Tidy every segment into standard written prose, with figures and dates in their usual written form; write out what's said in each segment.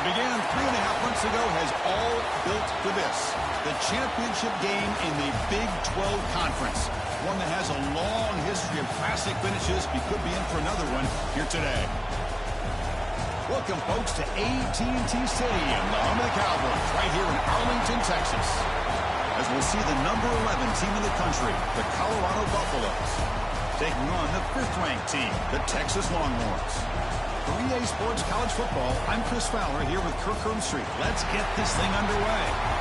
What began 3.5 months ago has all built for this. The championship game in the Big 12 Conference. One that has a long history of classic finishes. We could be in for another one here today. Welcome, folks, to AT&T Stadium, the home of the Cowboys, right here in Arlington, Texas. As we'll see the number 11 team in the country, the Colorado Buffaloes, taking on the 5th-ranked team, the Texas Longhorns. For EA Sports College Football, I'm Chris Fowler here with Kirk Herbstreit. Let's get this thing underway.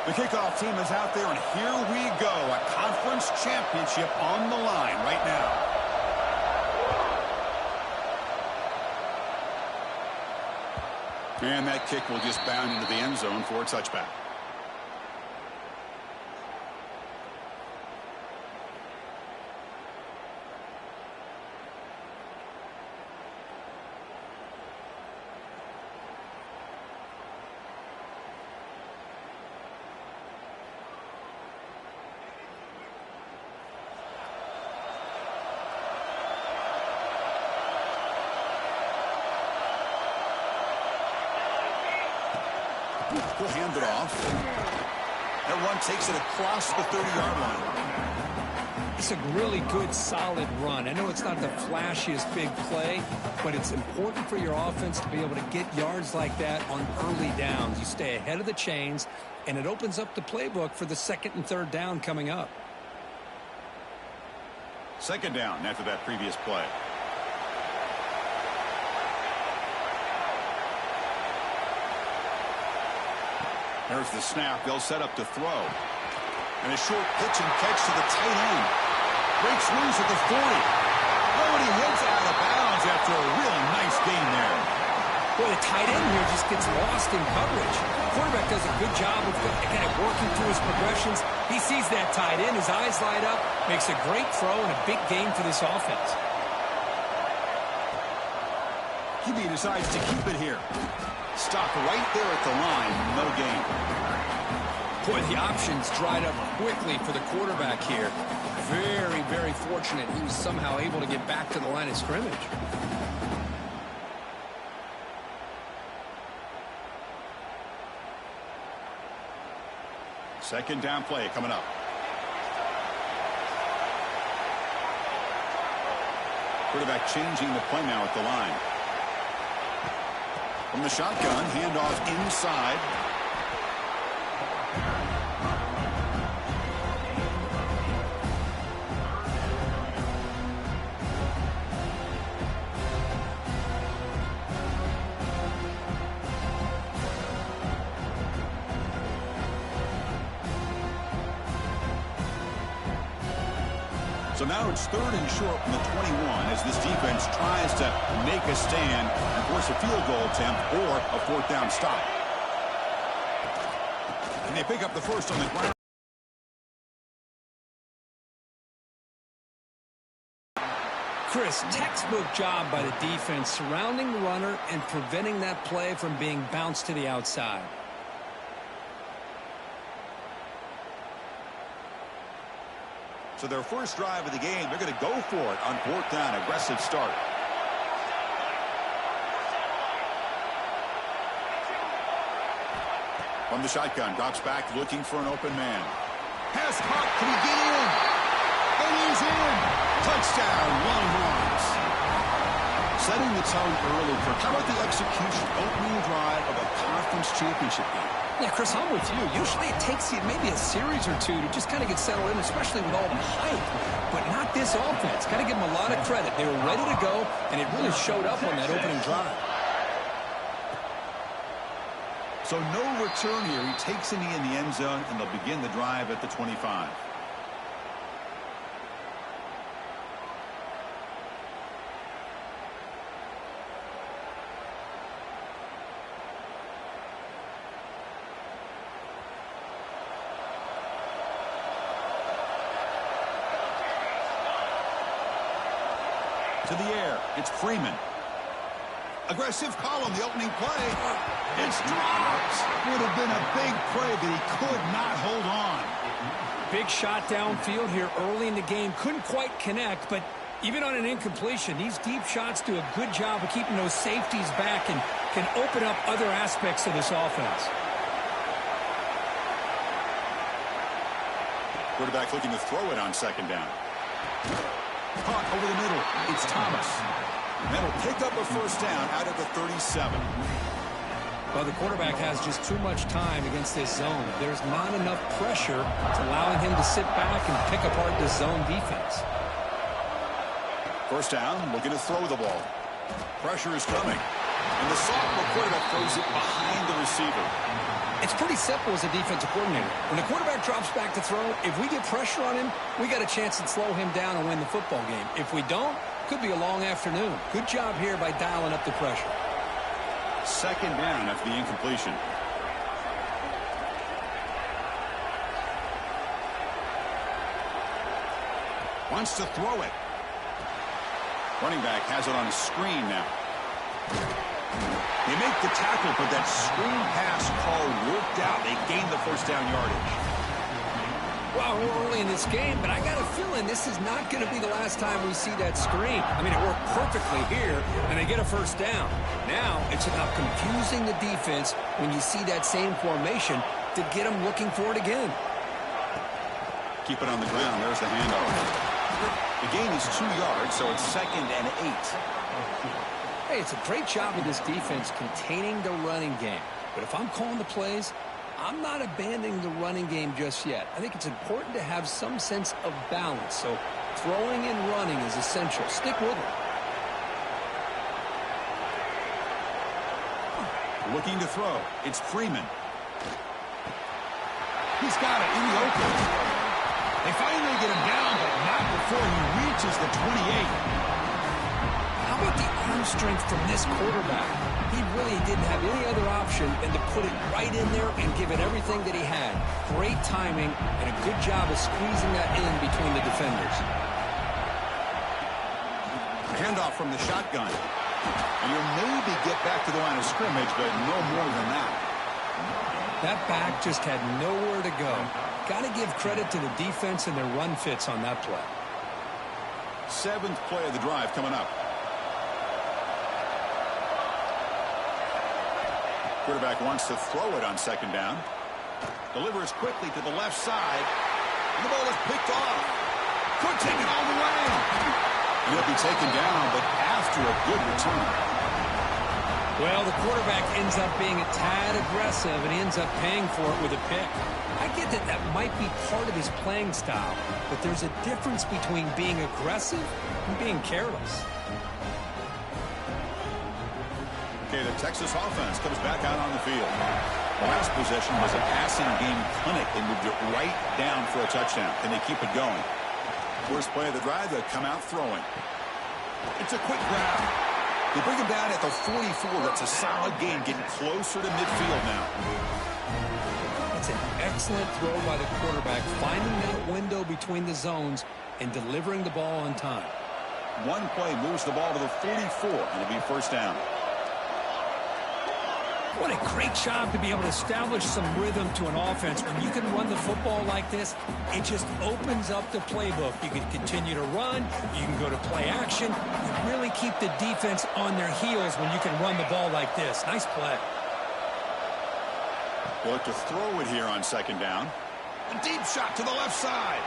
The kickoff team is out there, and here we go. A conference championship on the line right now. And that kick will just bound into the end zone for a touchback. He'll hand it off. That run takes it across the 30-yard line. It's a really good, solid run. I know it's not the flashiest big play, but it's important for your offense to be able to get yards like that on early downs. You stay ahead of the chains, and it opens up the playbook for the 2nd and 3rd down coming up. 2nd down after that previous play. There's the snap. They'll set up to throw. And a short pitch and catch to the tight end. Breaks loose at the 40. Oh, and he heads out of bounds after a really nice gain there. Boy, the tight end here just gets lost in coverage. The quarterback does a good job of kind of working through his progressions. He sees that tight end. His eyes light up. Makes a great throw and a big gain for this offense. QB decides to keep it here. Stop right there at the line. No gain. Boy, the options dried up quickly for the quarterback here. Very, very fortunate he was somehow able to get back to the line of scrimmage. Second down play coming up. Quarterback changing the play now at the line. From the shotgun, handoff inside. So now it's 3rd and short from the 21 as this defense tries to make a stand and force a field goal attempt or a 4th down stop. And they pick up the first on the ground. Chris, textbook job by the defense surrounding the runner and preventing that play from being bounced to the outside. So their first drive of the game, they're going to go for it on 4th down. Aggressive start. From the shotgun, drops back looking for an open man. Pass caught. Can he get in? And he's in. Touchdown, Longhorns. Setting the tone early for how about the execution opening drive of a conference championship game? Yeah, Chris, I'm with you. Usually it takes you maybe a series or two to just kind of get settled in, especially with all the hype. But not this offense. Got to give them a lot of credit. They were ready to go, and it really showed up on that opening drive. So no return here. He takes a knee in the end zone, and they'll begin the drive at the 25. To the air. It's Freeman. Aggressive call on the opening play. It's dropped. Would have been a big play, but he could not hold on. Big shot downfield here early in the game. Couldn't quite connect, but even on an incompletion, these deep shots do a good job of keeping those safeties back and can open up other aspects of this offense. Quarterback looking to throw it on second down. Caught over the middle. It's Thomas. That'll pick up a first down out of the 37. Well, the quarterback has just too much time against this zone. There's not enough pressure to allowing him to sit back and pick apart this zone defense. First down, looking to throw the ball. Pressure is coming. And the sophomore quarterback throws it behind the receiver. It's pretty simple as a defensive coordinator. When the quarterback drops back to throw, if we get pressure on him, we got a chance to slow him down and win the football game. If we don't, could be a long afternoon. Good job here by dialing up the pressure. Second down after the incompletion. Wants to throw it. Running back has it on a screen now. They make the tackle, but that screen pass call worked out. They gained the first down yardage. Well, we're early in this game, but I got a feeling this is not going to be the last time we see that screen. I mean, it worked perfectly here, and they get a first down. Now, it's about confusing the defense when you see that same formation to get them looking for it again. Keep it on the ground. There's the handoff. The gain is 2 yards, so it's 2nd and 8. Hey, it's a great job of this defense containing the running game. But if I'm calling the plays, I'm not abandoning the running game just yet. I think it's important to have some sense of balance. So throwing and running is essential. Stick with it. Looking to throw. It's Freeman. He's got it in the open. They finally get him down, but not before he reaches the 28. How about the arm strength from this quarterback? He really didn't have any other option than to put it right in there and give it everything that he had. Great timing and a good job of squeezing that in between the defenders. Handoff from the shotgun. And you'll maybe get back to the line of scrimmage, but no more than that. That back just had nowhere to go. Got to give credit to the defense and their run fits on that play. 7th play of the drive coming up. Quarterback wants to throw it on second down. Delivers quickly to the left side. And the ball is picked off. Could take it all the way. And he'll be taken down, but after a good return. Well, the quarterback ends up being a tad aggressive, and he ends up paying for it with a pick. I get that that might be part of his playing style, but there's a difference between being aggressive and being careless. Okay, the Texas offense comes back out on the field. The last possession was a passing game clinic. They moved it right down for a touchdown, and they keep it going. First play of the drive, they come out throwing. It's a quick grab. They bring him down at the 44. That's a solid gain, getting closer to midfield now. That's an excellent throw by the quarterback, finding that window between the zones and delivering the ball on time. One play moves the ball to the 44, and it'll be first down. What a great job to be able to establish some rhythm to an offense. When you can run the football like this, it just opens up the playbook. You can continue to run. You can go to play action. You really keep the defense on their heels when you can run the ball like this. Nice play. They'll look to throw it here on second down. A deep shot to the left side.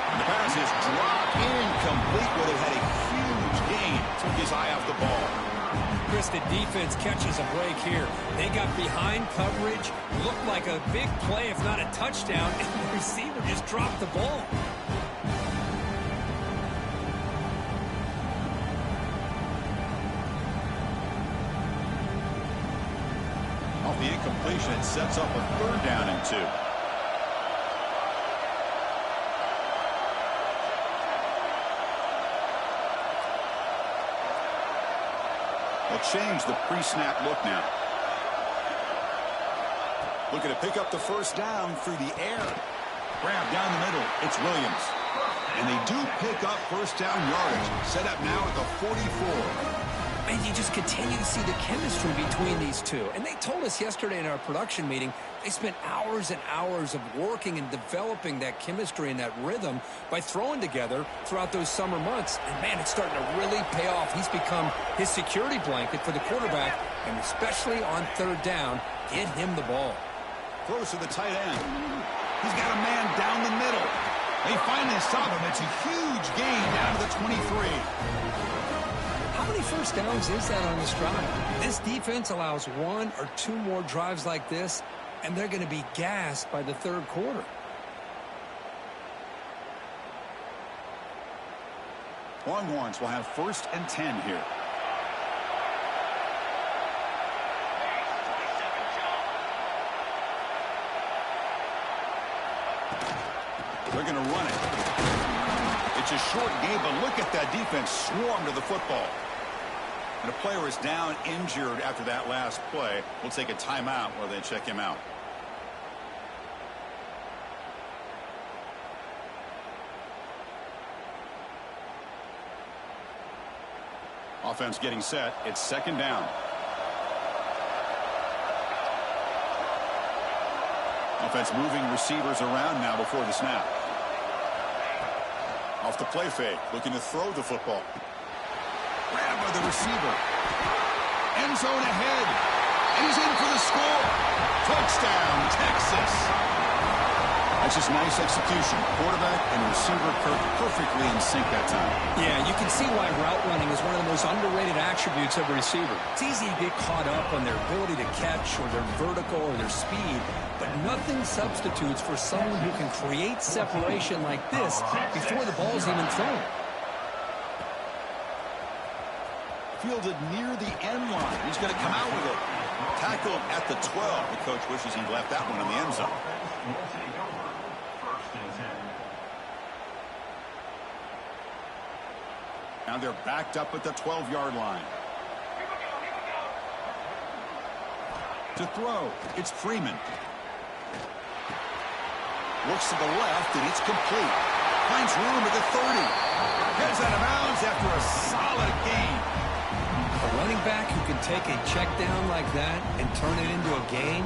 And the pass is dropped incomplete. Well, they had a huge gain. Took his eye off the ball. Chris, the defense catches a break here. They got behind coverage, looked like a big play, if not a touchdown, and the receiver just dropped the ball. Off the incompletion, it sets up a 3rd down and 2. They'll change the pre-snap look now. Looking to pick up the first down through the air. Grab down the middle. It's Williams. And they do pick up first down yardage. Set up now at the 44. And you just continue to see the chemistry between these two. And they told us yesterday in our production meeting, they spent hours and hours of working and developing that chemistry and that rhythm by throwing together throughout those summer months. And, man, it's starting to really pay off. He's become his security blanket for the quarterback, and especially on third down, get him the ball. Throws to the tight end. He's got a man down the middle. They finally stop him. It's a huge gain down to the 23. How many first downs is that on this drive? This defense allows one or two more drives like this, and they're going to be gassed by the third quarter. Longhorns will have 1st and 10 here. They're going to run it. It's a short game, but look at that defense swarm to the football. And a player is down injured after that last play. We'll take a timeout while they check him out. Offense getting set. It's 2nd down. Offense moving receivers around now before the snap. Off the play fake, looking to throw the football. Grabbed by the receiver. End zone ahead. And he's in for the score. Touchdown, Texas. That's just nice execution. Quarterback and receiver perfectly in sync that time. Yeah, you can see why route running is one of the most underrated attributes of a receiver. It's easy to get caught up on their ability to catch or their vertical or their speed, but nothing substitutes for someone who can create separation like this before the ball's even thrown. Fielded near the end line. He's going to come out with it. Tackled at the 12. The coach wishes he left that one in the end zone. Now they're backed up at the 12-yard line. To throw, it's Freeman. Looks to the left, and it's complete. Finds room at the 30. Heads out of bounds after a solid gain. A running back who can take a check down like that and turn it into a gain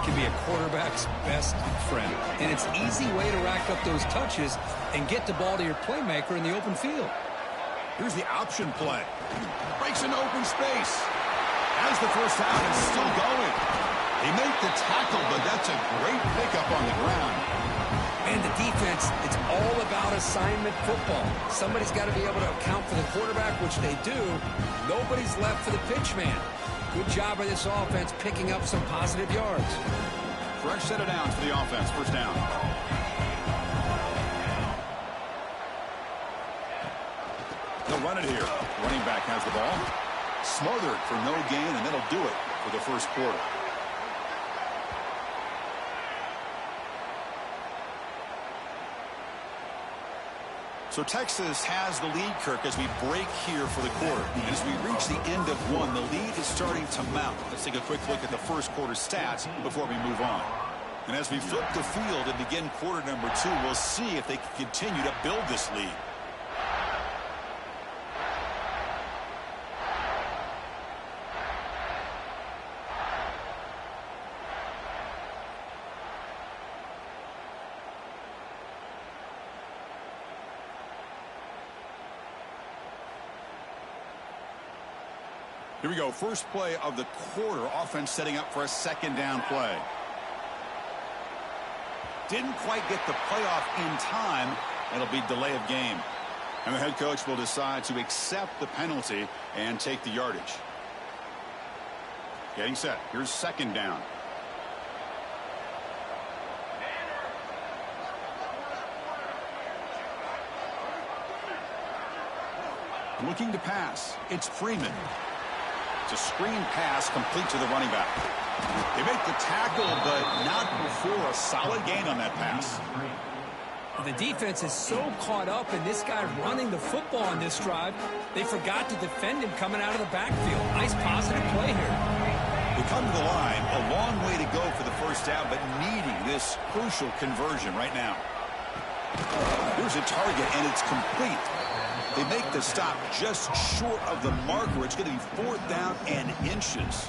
can be a quarterback's best friend. And it's an easy way to rack up those touches and get the ball to your playmaker in the open field. Here's the option play. Breaks into open space. As the first down is still going. They make the tackle, but that's a great pickup on the ground. And the defense, it's all about assignment football. Somebody's got to be able to account for the quarterback, which they do. Nobody's left for the pitch man. Good job by this offense picking up some positive yards. Fresh set of downs for the offense. First down. They'll run it here. Running back has the ball. Smothered for no gain, and that'll do it for the first quarter. So Texas has the lead, Kirk, as we break here for the quarter. And as we reach the end of one, the lead is starting to mount. Let's take a quick look at the first quarter stats before we move on. And as we flip the field and begin quarter number 2, we'll see if they can continue to build this lead. Here we go. First play of the quarter. Offense setting up for a 2nd down play. Didn't quite get the playoff in time. It'll be delay of game. And the head coach will decide to accept the penalty and take the yardage. Getting set. Here's 2nd down. Looking to pass. It's Freeman. It's a screen pass complete to the running back. They make the tackle, but not before a solid gain on that pass. The defense is so caught up in this guy running the football on this drive, they forgot to defend him coming out of the backfield. Nice positive play here. They come to the line, a long way to go for the first down, but needing this crucial conversion right now. Here's a target, and it's complete. They make the stop just short of the marker. It's going to be 4th down and inches.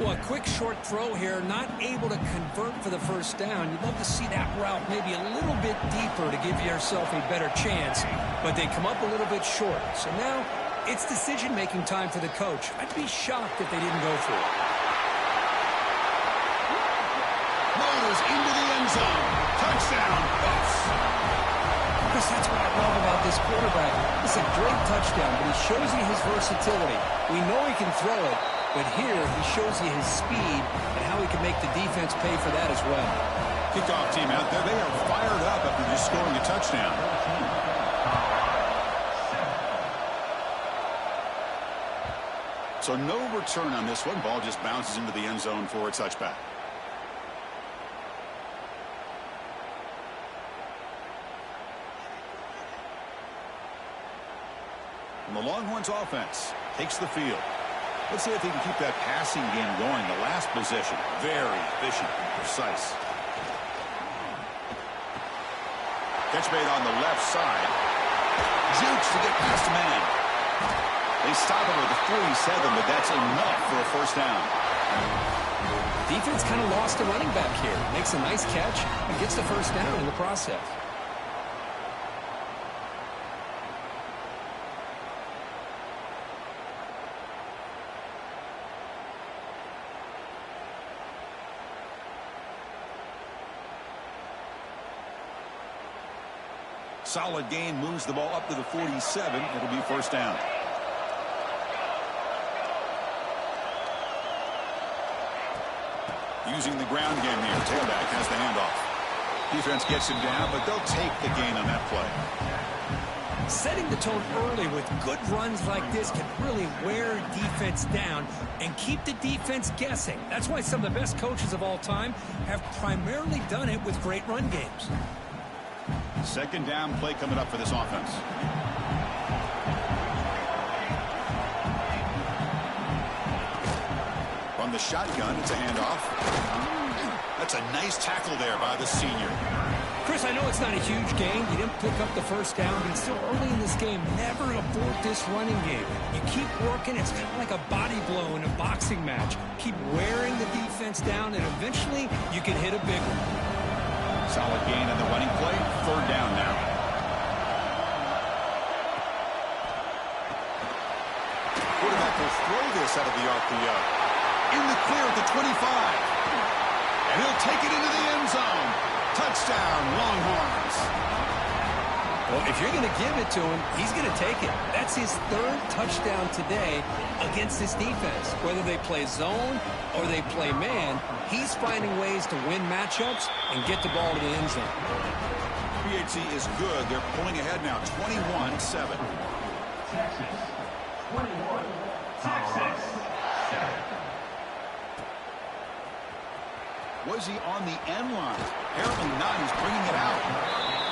Well, a quick short throw here, not able to convert for the first down. You'd love to see that route maybe a little bit deeper to give yourself a better chance, but they come up a little bit short. So now it's decision-making time for the coach. I'd be shocked if they didn't go for it. Motors into the end zone. Touchdown, Buffs. Chris, that's what I love about this quarterback. It's a great touchdown, but he shows you his versatility. We know he can throw it, but here he shows you his speed and how he can make the defense pay for that as well. Kickoff team out there. They are fired up after just scoring a touchdown. So no return on this one. Ball just bounces into the end zone for a touchback. And the Longhorns offense takes the field. Let's see if they can keep that passing game going. The last possession, very efficient and precise. Catch made on the left side. Jukes to get past a man. They stop him at the 47, but that's enough for a first down. Defense kind of lost a running back here. Makes a nice catch and gets the first down in the process. Solid gain, moves the ball up to the 47. It'll be first down. Using the ground game here. Tailback has the handoff. Defense gets him down, but they'll take the gain on that play. Setting the tone early with good runs like this can really wear defense down and keep the defense guessing. That's why some of the best coaches of all time have primarily done it with great run games. Second down play coming up for this offense. From the shotgun, it's a handoff. That's a nice tackle there by the senior. Chris, I know it's not a huge gain. You didn't pick up the first down, but it's still early in this game. Never abort this running game. You keep working. It's kind of like a body blow in a boxing match. Keep wearing the defense down, and eventually you can hit a big one. Solid gain on the running play. Third down now. Quarterback will throw this out of the RPO. In the clear at the 25. And he'll take it into the end zone. Touchdown, Longhorns. Well, if you're going to give it to him, he's going to take it. That's his 3rd touchdown today against this defense. Whether they play zone or they play man, he's finding ways to win matchups and get the ball to the end zone. PHC is good. They're pulling ahead now, 21-7. Texas, 21. Texas, 7. Was he on the end line? Apparently not. He's bringing it out.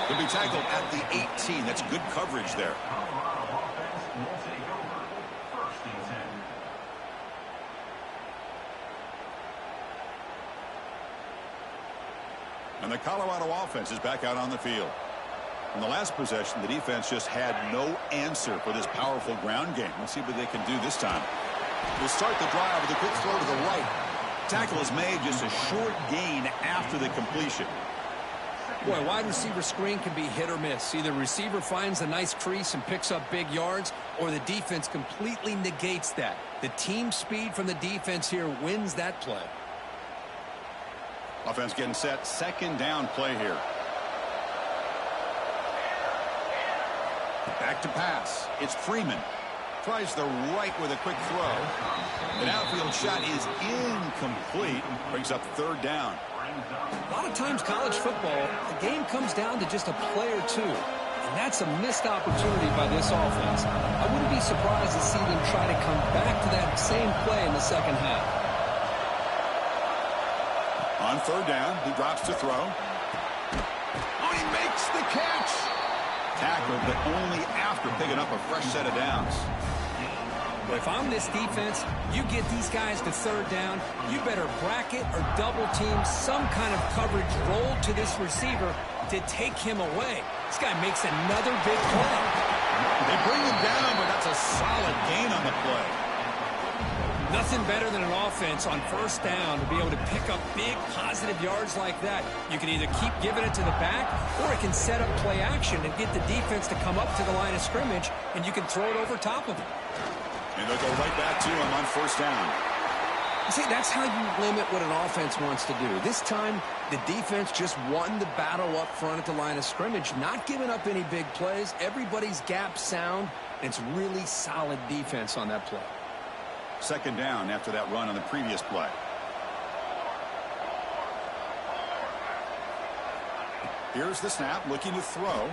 He'll be tackled at the 18. That's good coverage there. Colorado offense will take over. 1st and 10. And the Colorado offense is back out on the field. In the last possession, the defense just had no answer for this powerful ground game. Let's see what they can do this time. We'll start the drive with a quick throw to the right. Tackle is made, just a short gain after the completion. Boy, wide receiver screen can be hit or miss. Either receiver finds a nice crease and picks up big yards, or the defense completely negates that. The team speed from the defense here wins that play. Offense getting set. Second down play here. Back to pass. It's Freeman. Tries the right with a quick throw. An outfield shot is incomplete. Brings up 3rd down. A lot of times college football, the game comes down to just a play or two. And that's a missed opportunity by this offense. I wouldn't be surprised to see them try to come back to that same play in the second half. On 3rd down, he drops to throw. Oh, he makes the catch. Tackled, but only after picking up a fresh set of downs. Well, if I'm this defense, you get these guys to 3rd down, you better bracket or double team some kind of coverage roll to this receiver. to take him away. This guy makes another big play. They bring him down, but that's a solid gain on the play. Nothing better than an offense on first down to be able to pick up big positive yards like that. You can either keep giving it to the back, or it can set up play action and get the defense to come up to the line of scrimmage, and you can throw it over top of them. And they'll go right back to him on first down. See, that's how you limit what an offense wants to do. This time, the defense just won the battle up front at the line of scrimmage, not giving up any big plays. Everybody's gap sound, and it's really solid defense on that play. Second down after that run on the previous play. Here's the snap, looking to throw.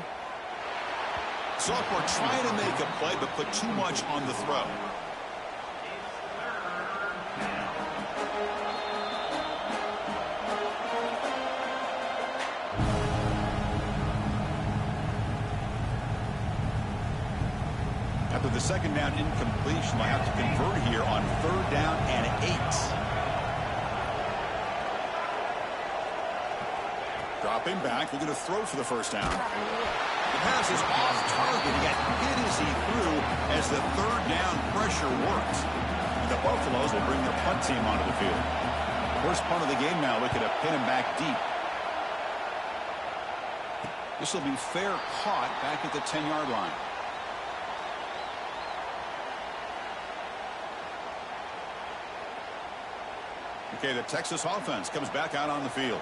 Sophomore trying to make a play, but put too much on the throw. After the second down incompletion, they'll have to convert here on third down and 8. Dropping back, looking to throw for the first down. The pass is off target. He got hit as he threw as the third down pressure worked. And the Buffaloes will bring their punt team onto the field. First punt of the game now, looking to pin him back deep. This will be fair caught back at the 10-yard line. Okay, the Texas offense comes back out on the field.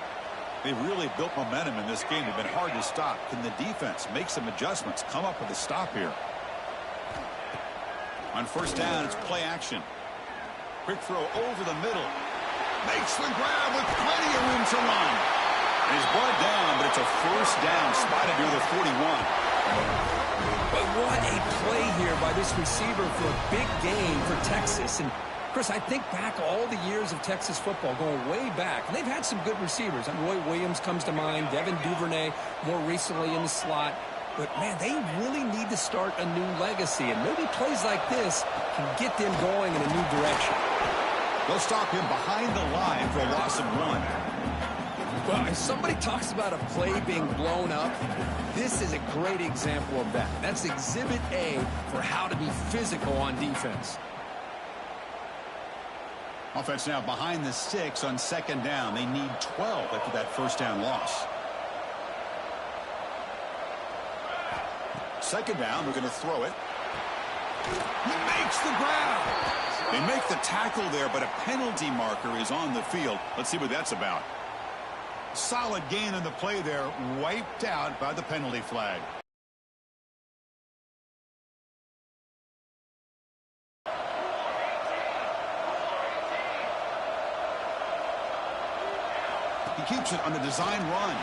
They've really built momentum in this game. They've been hard to stop. Can the defense make some adjustments, come up with a stop here? On first down, it's play action. Quick throw over the middle. Makes the grab with plenty of room to run. He's brought down, but it's a first down, spotted near the 41. But what a play here by this receiver for a big gain for Texas. And Chris, I think back all the years of Texas football, going way back, and they've had some good receivers. Roy Williams comes to mind, Devin Duvernay more recently in the slot. But, man, they really need to start a new legacy, and maybe plays like this can get them going in a new direction. They'll stop him behind the line for a loss of 1. Well, if somebody talks about a play being blown up, this is a great example of that. That's Exhibit A for how to be physical on defense. Offense now behind the 6 on second down. They need 12 after that first down loss. Second down, we're going to throw it. He makes the grab. They make the tackle there, but a penalty marker is on the field. Let's see what that's about. Solid gain on the play there, wiped out by the penalty flag. He keeps it on the design run.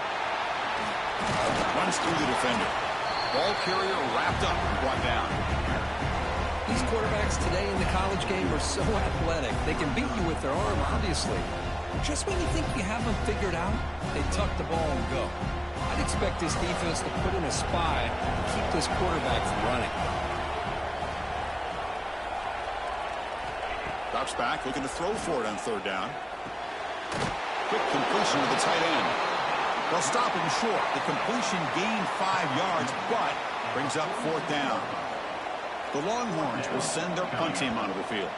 Runs through the defender. Ball carrier wrapped up and brought down. These quarterbacks today in the college game are so athletic. They can beat you with their arm, obviously. Just when you think you have them figured out, they tuck the ball and go. I'd expect this defense to put in a spy and keep this quarterback from running. Drops back, looking to throw for it on third down. Quick completion to the tight end. They'll stop him short. The completion gained 5 yards, but brings up fourth down. The Longhorns will send their punt team onto the field.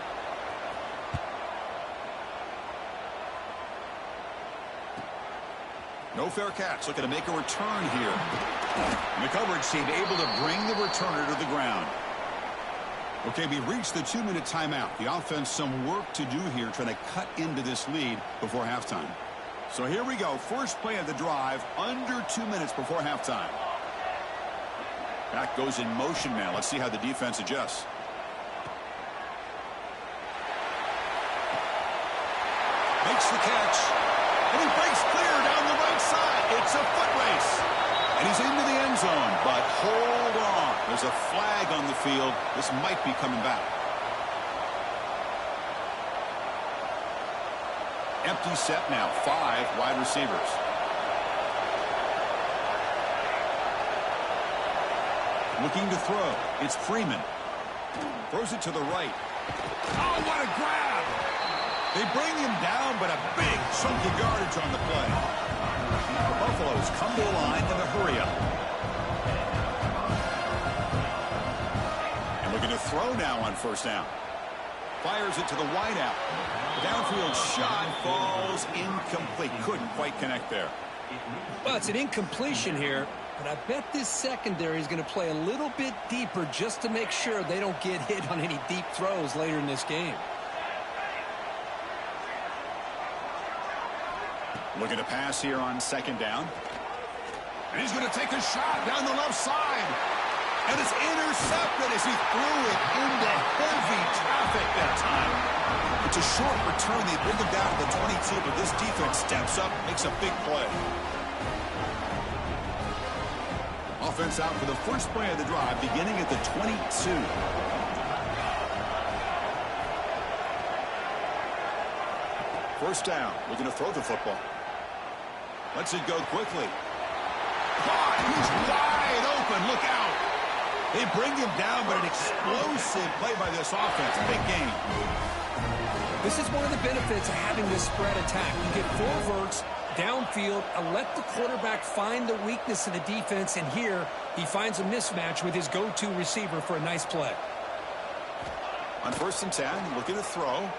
No fair catch. Looking to make a return here. And the coverage team able to bring the returner to the ground. Okay, we reached the 2-minute timeout. The offense some work to do here, trying to cut into this lead before halftime. So here we go. First play of the drive, under 2 minutes before halftime. Back goes in motion now. Let's see how the defense adjusts. Makes the catch. And he breaks clear down the right side. It's a foot race. And he's into the end zone, but hold on. There's a flag on the field. This might be coming back. Empty set now. 5 wide receivers. Looking to throw. It's Freeman. Throws it to the right. Oh, what a grab! They bring him down, but a big chunk of yardage on the play. The Buffaloes come to the line in the hurry-up. And looking to throw now on first down. Fires it to the wideout. Downfield shot falls incomplete. Couldn't quite connect there. Well, it's an incompletion here, but I bet this secondary is going to play a little bit deeper just to make sure they don't get hit on any deep throws later in this game. Looking to pass here on second down. And he's going to take a shot down the left side. And it's intercepted as he threw it into heavy traffic that time. It's a short return. They bring him down to the 22, but this defense steps up, makes a big play. Offense out for the first play of the drive, beginning at the 22. First down, looking to throw the football. Lets it go quickly. Caught, he's wide open, look out. They bring him down, but an explosive play by this offense. Big game. This is one of the benefits of having this spread attack. You get four verts downfield and let the quarterback find the weakness of the defense, and here he finds a mismatch with his go-to receiver for a nice play. On first and 10, looking to throw.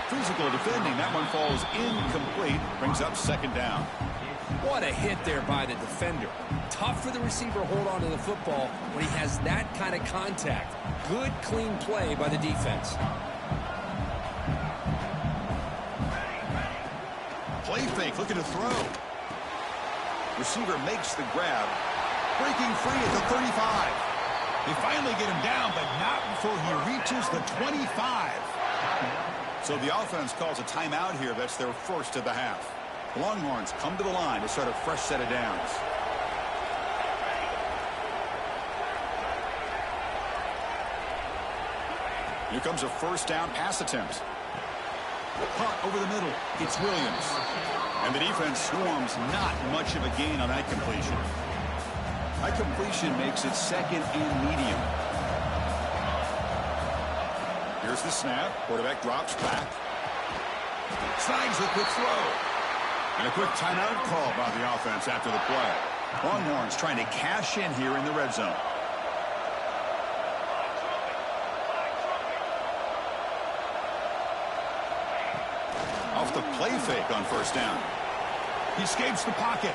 Physical defending. That one falls incomplete. Brings up second down. What a hit there by the defender. Tough for the receiver to hold on to the football when he has that kind of contact. Good, clean play by the defense. Play fake, looking to throw. Receiver makes the grab. Breaking free at the 35. They finally get him down, but not before he reaches the 25. So the offense calls a timeout here. That's their first of the half. The Longhorns come to the line to start a fresh set of downs. Here comes a first down pass attempt. Caught over the middle. It's Williams. And the defense swarms, not much of a gain on that completion. That completion makes it second and medium. Here's the snap. Quarterback drops back. Snags a quick throw. And a quick timeout call by the offense after the play. Longhorns trying to cash in here in the red zone. Off the play fake on first down. He escapes the pocket.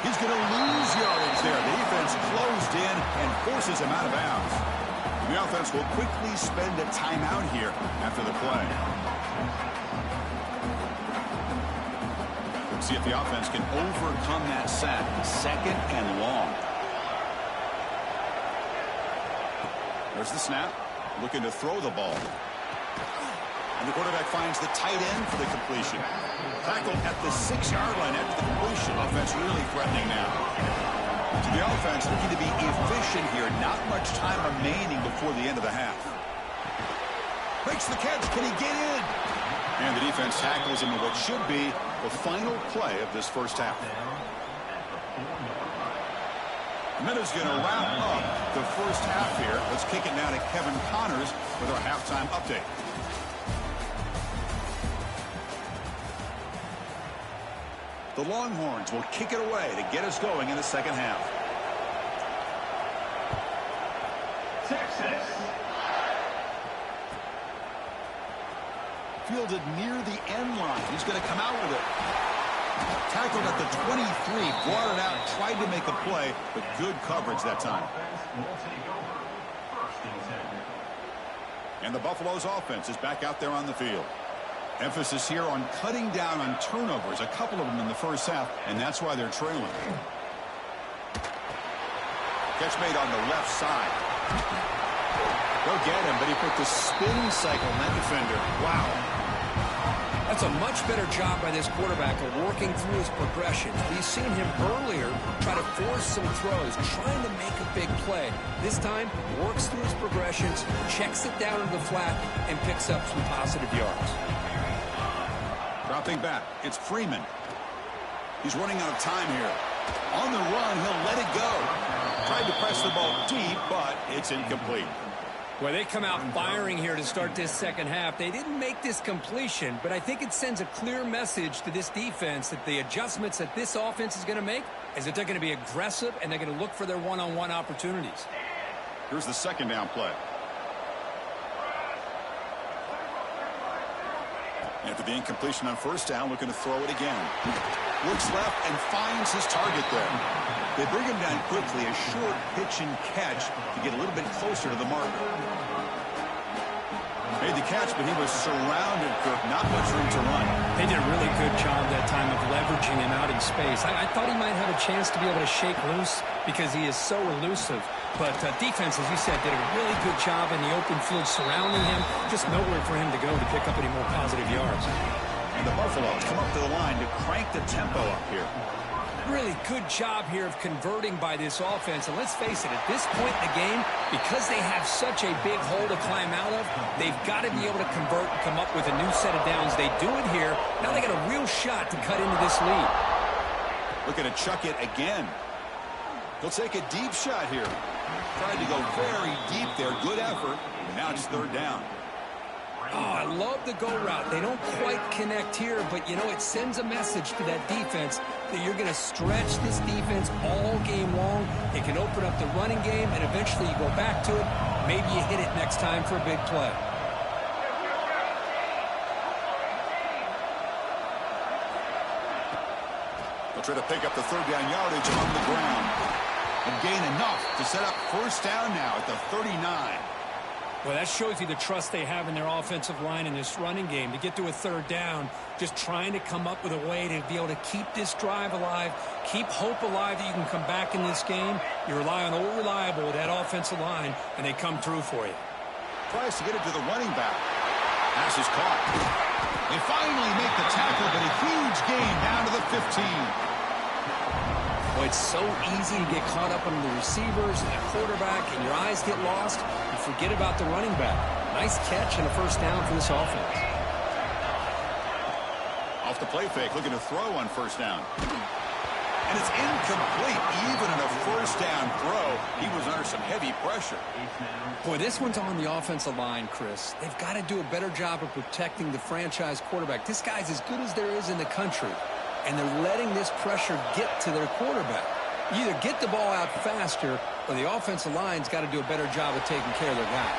He's going to lose yardage there. The defense closed in and forces him out of bounds. The offense will quickly spend a timeout here after the play. Let's see if the offense can overcome that sack. Second and long. There's the snap. Looking to throw the ball. And the quarterback finds the tight end for the completion. Tackled at the 6-yard line after the completion. Offense really threatening now. To the offense, looking to be efficient here. Not much time remaining before the end of the half. Makes the catch. Can he get in? And the defense tackles him in what should be the final play of this first half. And that is going to wrap up the first half here. Let's kick it now to Kevin Connors with our halftime update. The Longhorns will kick it away to get us going in the second half. Texas. Fielded near the end line. He's going to come out with it. Tackled at the 23. Brought it out. Tried to make a play, but good coverage that time. And the Buffaloes offense is back out there on the field. Emphasis here on cutting down on turnovers, a couple of them in the first half, and that's why they're trailing. Catch made on the left side. Go get him, but he put the spin cycle on that defender. Wow. That's a much better job by this quarterback of working through his progressions. We've seen him earlier try to force some throws, trying to make a big play. This time, works through his progressions, checks it down into the flat, and picks up some positive yards. Dropping back, it's Freeman. He's running out of time here. On the run, he'll let it go. Tried to press the ball deep, but it's incomplete. Well, they come out firing here to start this second half. They didn't make this completion, but I think it sends a clear message to this defense that the adjustments that this offense is going to make is that they're going to be aggressive and they're going to look for their one-on-one opportunities. Here's the second down play. After the incompletion on first down, looking to throw it again. Looks left and finds his target there. They bring him down quickly, a short pitch and catch to get a little bit closer to the marker. Made the catch, but he was surrounded, Kirk. Not much room to run. They did a really good job that time of leveraging him out in space. I thought he might have a chance to be able to shake loose because he is so elusive. But defense, as you said, did a really good job in the open field surrounding him. Just nowhere for him to go to pick up any more positive yards. And the Buffaloes come up to the line to crank the tempo up here. Really good job here of converting by this offense. And let's face it, at this point in the game, because they have such a big hole to climb out of, they've got to be able to convert and come up with a new set of downs. They do it here. Now they got a real shot to cut into this lead. Looking to chuck it again. They'll take a deep shot here. Tried to go very deep there. Good effort. Now it's third down. Oh, I love the go route. They don't quite connect here, but, you know, it sends a message to that defense that you're going to stretch this defense all game long. It can open up the running game, and eventually you go back to it. Maybe you hit it next time for a big play. They'll try to pick up the third down yardage on the ground. And gain enough to set up first down now at the 39. Well, that shows you the trust they have in their offensive line in this running game. To get to a third down, just trying to come up with a way to be able to keep this drive alive, keep hope alive that you can come back in this game. You rely on old reliable, that offensive line, and they come through for you. Tries to get it to the running back. Pass is caught. They finally make the tackle, but a huge gain down to the 15. Well, it's so easy to get caught up under the receivers and the quarterback, and your eyes get lost. You forget about the running back. Nice catch and a first down for this offense. Off the play fake, looking to throw on first down. And it's incomplete. Even in a first down throw, he was under some heavy pressure. Boy, this one's on the offensive line, Chris. They've got to do a better job of protecting the franchise quarterback. This guy's as good as there is in the country. And they're letting this pressure get to their quarterback. You either get the ball out faster, or the offensive line's got to do a better job of taking care of their guy.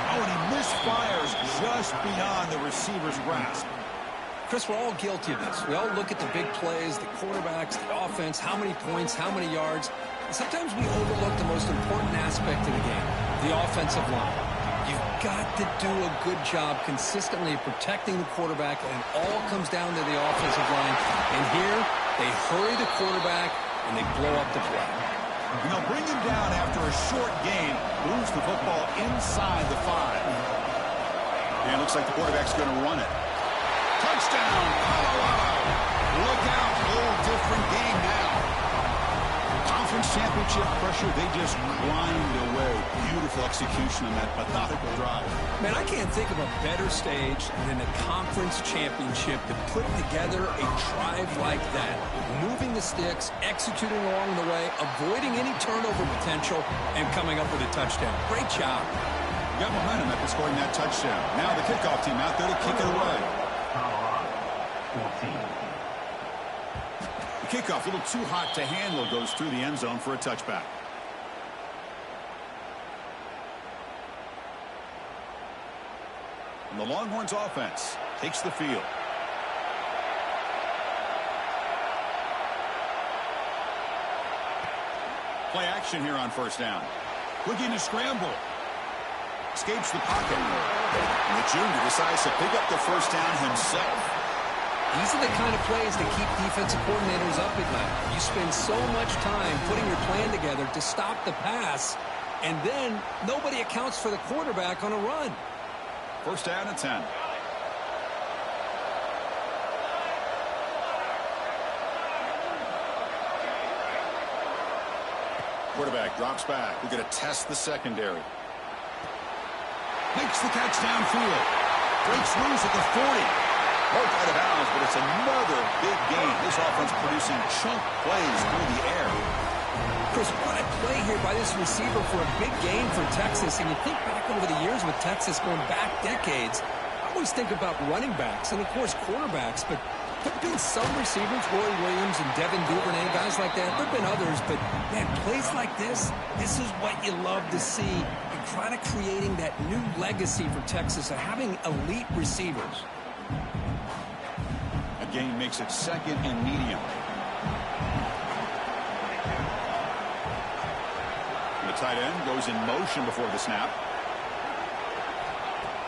Oh, and he misfires just beyond the receiver's grasp. Chris, we're all guilty of this. We all look at the big plays, the quarterbacks, the offense, how many points, how many yards. And sometimes we overlook the most important aspect of the game, the offensive line. You've got to do a good job consistently protecting the quarterback, and it all comes down to the offensive line. And here, they hurry the quarterback, and they blow up the play. And they'll bring him down after a short gain, moves the football inside the 5. And it looks like the quarterback's going to run it. Touchdown, Colorado! Look out, whole different game now. Conference championship pressure, they just grind away. Beautiful execution on that methodical drive. Man, I can't think of a better stage than the conference championship to put together a drive like that. Moving the sticks, executing along the way, avoiding any turnover potential, and coming up with a touchdown. Great job. Got momentum after scoring that touchdown. Now the kickoff team out there to kick it away. The kickoff, a little too hot to handle, goes through the end zone for a touchback. And the Longhorns offense takes the field. Play action here on first down. Looking to scramble. Escapes the pocket. And the junior decides to pick up the first down himself. These are the kind of plays that keep defensive coordinators up at night. You spend so much time putting your plan together to stop the pass, and then nobody accounts for the quarterback on a run. First down and 10. Quarterback drops back. We're going to test the secondary. Makes the catch downfield. Breaks loose at the 40. Broke out of bounds, but it's another big game. This offense producing chunk plays through the air. Chris, what a play here by this receiver for a big gain for Texas. And you think back over the years with Texas going back decades, I always think about running backs and, of course, quarterbacks. But there have been some receivers, Roy Williams and Devin Duvernay, guys like that. There have been others. But, man, plays like this is what you love to see. And kind of creating that new legacy for Texas of having elite receivers. A gain makes it second and medium. The tight end goes in motion before the snap.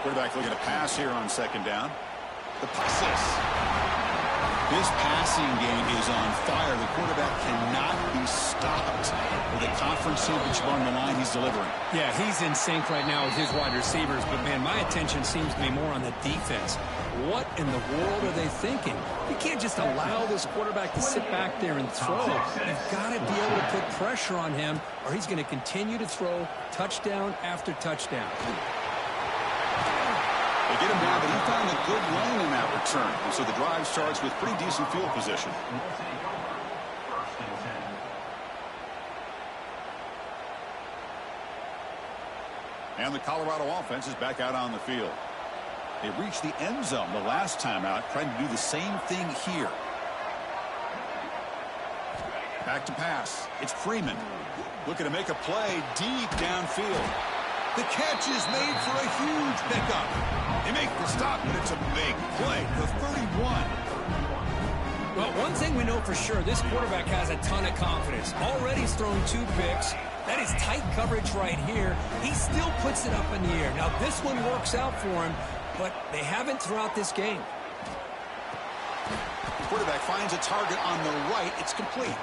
Quarterback looking to pass here on second down. The passes. This passing game is on fire. The quarterback cannot be stopped with a conference championship on the line he's delivering. Yeah, he's in sync right now with his wide receivers. But, man, my attention seems to be more on the defense. What in the world are they thinking? You can't just allow this quarterback to sit back there and throw. You've got to be able to put pressure on him, or he's going to continue to throw touchdown after touchdown. They get him down, but he found a good lane in that return. And so the drive starts with pretty decent field position. And the Colorado offense is back out on the field. They reached the end zone the last time out, trying to do the same thing here. Back to pass. It's Freeman. Looking to make a play deep downfield. The catch is made for a huge pickup. They make the stop, but it's a big play. The 31. Well, one thing we know for sure, this quarterback has a ton of confidence. Already he's thrown 2 picks. That is tight coverage right here. He still puts it up in the air. Now, this one works out for him, but they haven't throughout this game. The quarterback finds a target on the right. It's complete.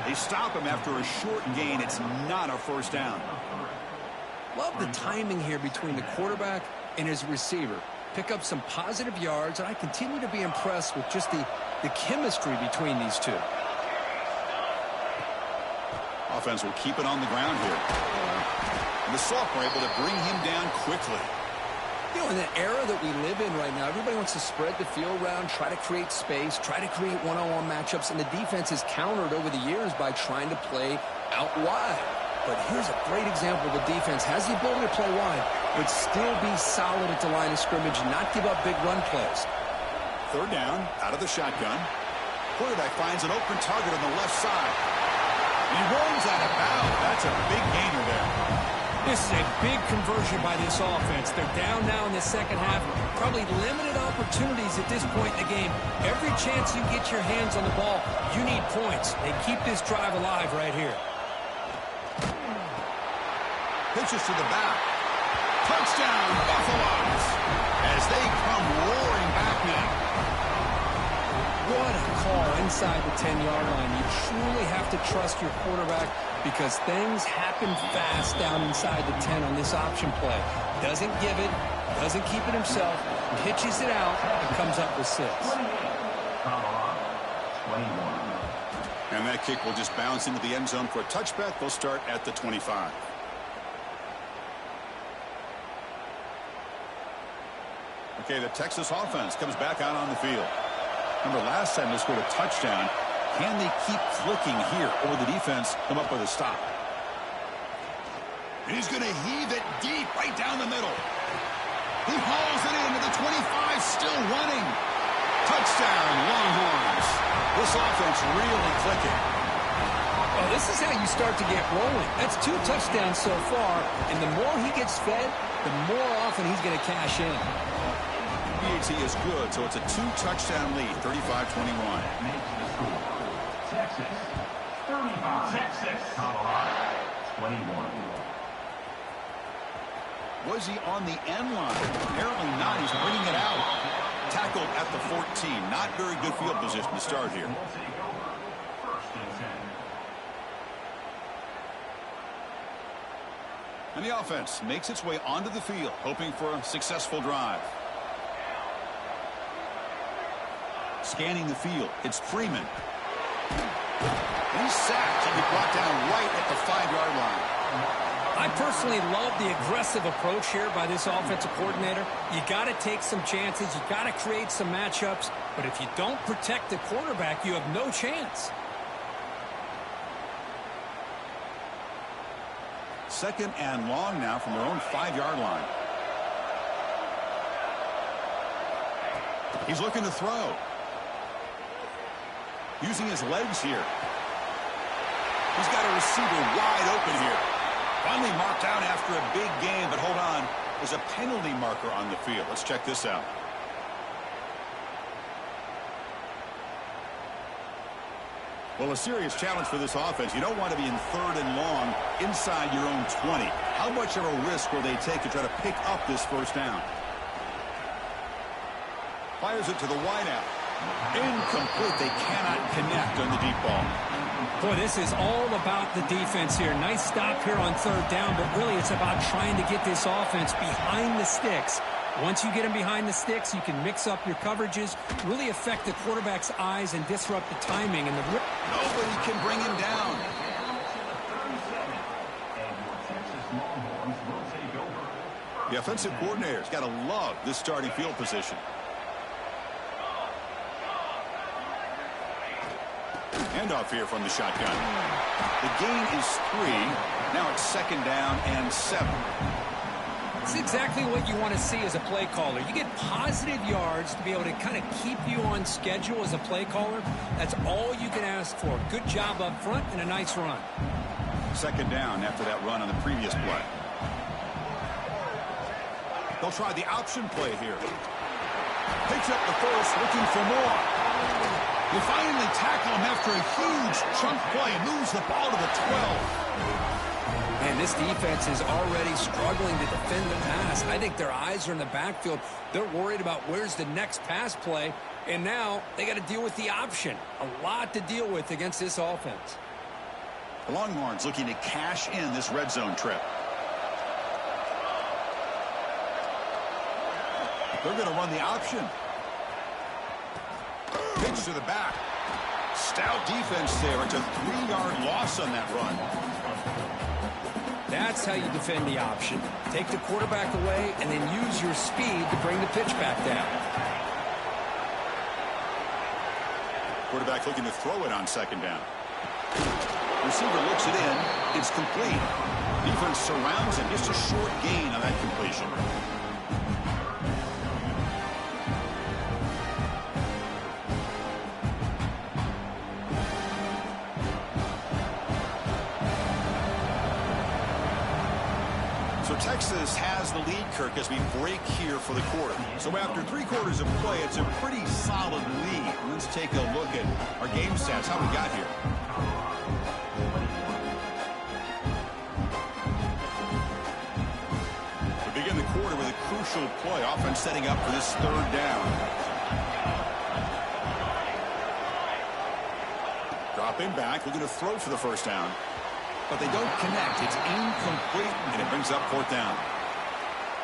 They stop him after a short gain. It's not a first down. Love the timing here between the quarterback and his receiver. Pick up some positive yards, and I continue to be impressed with just the chemistry between these two. Offense will keep it on the ground here. And the sophomore able to bring him down quickly. You know, in the era that we live in right now, everybody wants to spread the field around, try to create space, try to create one-on-one matchups, and the defense has countered over the years by trying to play out wide. But here's a great example. The defense has the ability to play wide, but still be solid at the line of scrimmage and not give up big run plays. Third down, out of the shotgun. Quarterback finds an open target on the left side. He rolls out of bounds. That's a big gainer there. This is a big conversion by this offense. They're down now in the second half. Probably limited opportunities at this point in the game. Every chance you get your hands on the ball, you need points. They keep this drive alive right here. Pitches to the back. Touchdown, Buffaloes, as they come roaring back now. What a call inside the 10-yard line. You truly have to trust your quarterback because things happen fast down inside the 10 on this option play. Doesn't give it, doesn't keep it himself, pitches it out, and comes up with 6. And that kick will just bounce into the end zone for a touchback. They'll start at the 25. Okay, the Texas offense comes back out on the field. Remember, last time they scored a touchdown. Can they keep clicking here, or the defense come up with a stop? And he's going to heave it deep right down the middle. He hauls it into the 25, still running. Touchdown, Longhorns. This offense really clicking. Well, this is how you start to get rolling. That's 2 touchdowns so far, and the more he gets fed, the more often he's going to cash in. PAT is good, so it's a 2-touchdown lead, 35-21. Texas, 35. Texas, Colorado, 21. Was he on the end line? Apparently not. He's bringing it out. Tackled at the 14. Not very good field position to start here. And the offense makes its way onto the field, hoping for a successful drive. Scanning the field, it's Freeman. He's sacked and he's brought down right at the 5-yard line. I personally love the aggressive approach here by this offensive coordinator. You got to take some chances. You got to create some matchups. But if you don't protect the quarterback, you have no chance. second and long now from their own 5-yard line. He's looking to throw. Using his legs here. He's got a receiver wide open here. Finally marked out after a big gain, but hold on. There's a penalty marker on the field. Let's check this out. Well, a serious challenge for this offense. You don't want to be in 3rd and long inside your own 20. How much of a risk will they take to try to pick up this first down? Fires it to the wideout. Incomplete. They cannot connect on the deep ball. Boy, this is all about the defense here. Nice stop here on 3rd down, but really it's about trying to get this offense behind the sticks. Once you get them behind the sticks, you can mix up your coverages, really affect the quarterback's eyes and disrupt the timing. And nobody can bring him down. The offensive coordinator's got to love this starting field position. Handoff here from the shotgun. The gain is 3. Now it's 2nd down and 7. It's exactly what you want to see as a play caller. You get positive yards to be able to kind of keep you on schedule as a play caller. That's all you can ask for. Good job up front and a nice run. 2nd down after that run on the previous play. They'll try the option play here. Picks up the first, looking for more. They finally tackle him after a huge chunk play. Moves the ball to the 12. And this defense is already struggling to defend the pass. I think their eyes are in the backfield. They're worried about where's the next pass play. And now they got to deal with the option. A lot to deal with against this offense. The Longhorns looking to cash in this red zone trip. They're going to run the option. Pitch to the back. Stout defense there. It's a 3-yard loss on that run. That's how you defend the option. Take the quarterback away and then use your speed to bring the pitch back down. Quarterback looking to throw it on 2nd down. Receiver looks it in. It's complete. Defense surrounds him. Just a short gain on that completion. So Texas has the lead, Kirk, as we break here for the quarter. So after 3 quarters of play, it's a pretty solid lead. Let's take a look at our game stats, how we got here. We begin the quarter with a crucial play. Offense setting up for this 3rd down. Dropping back, looking to throw for the first down. But they don't connect. It's incomplete, and it brings up 4th down.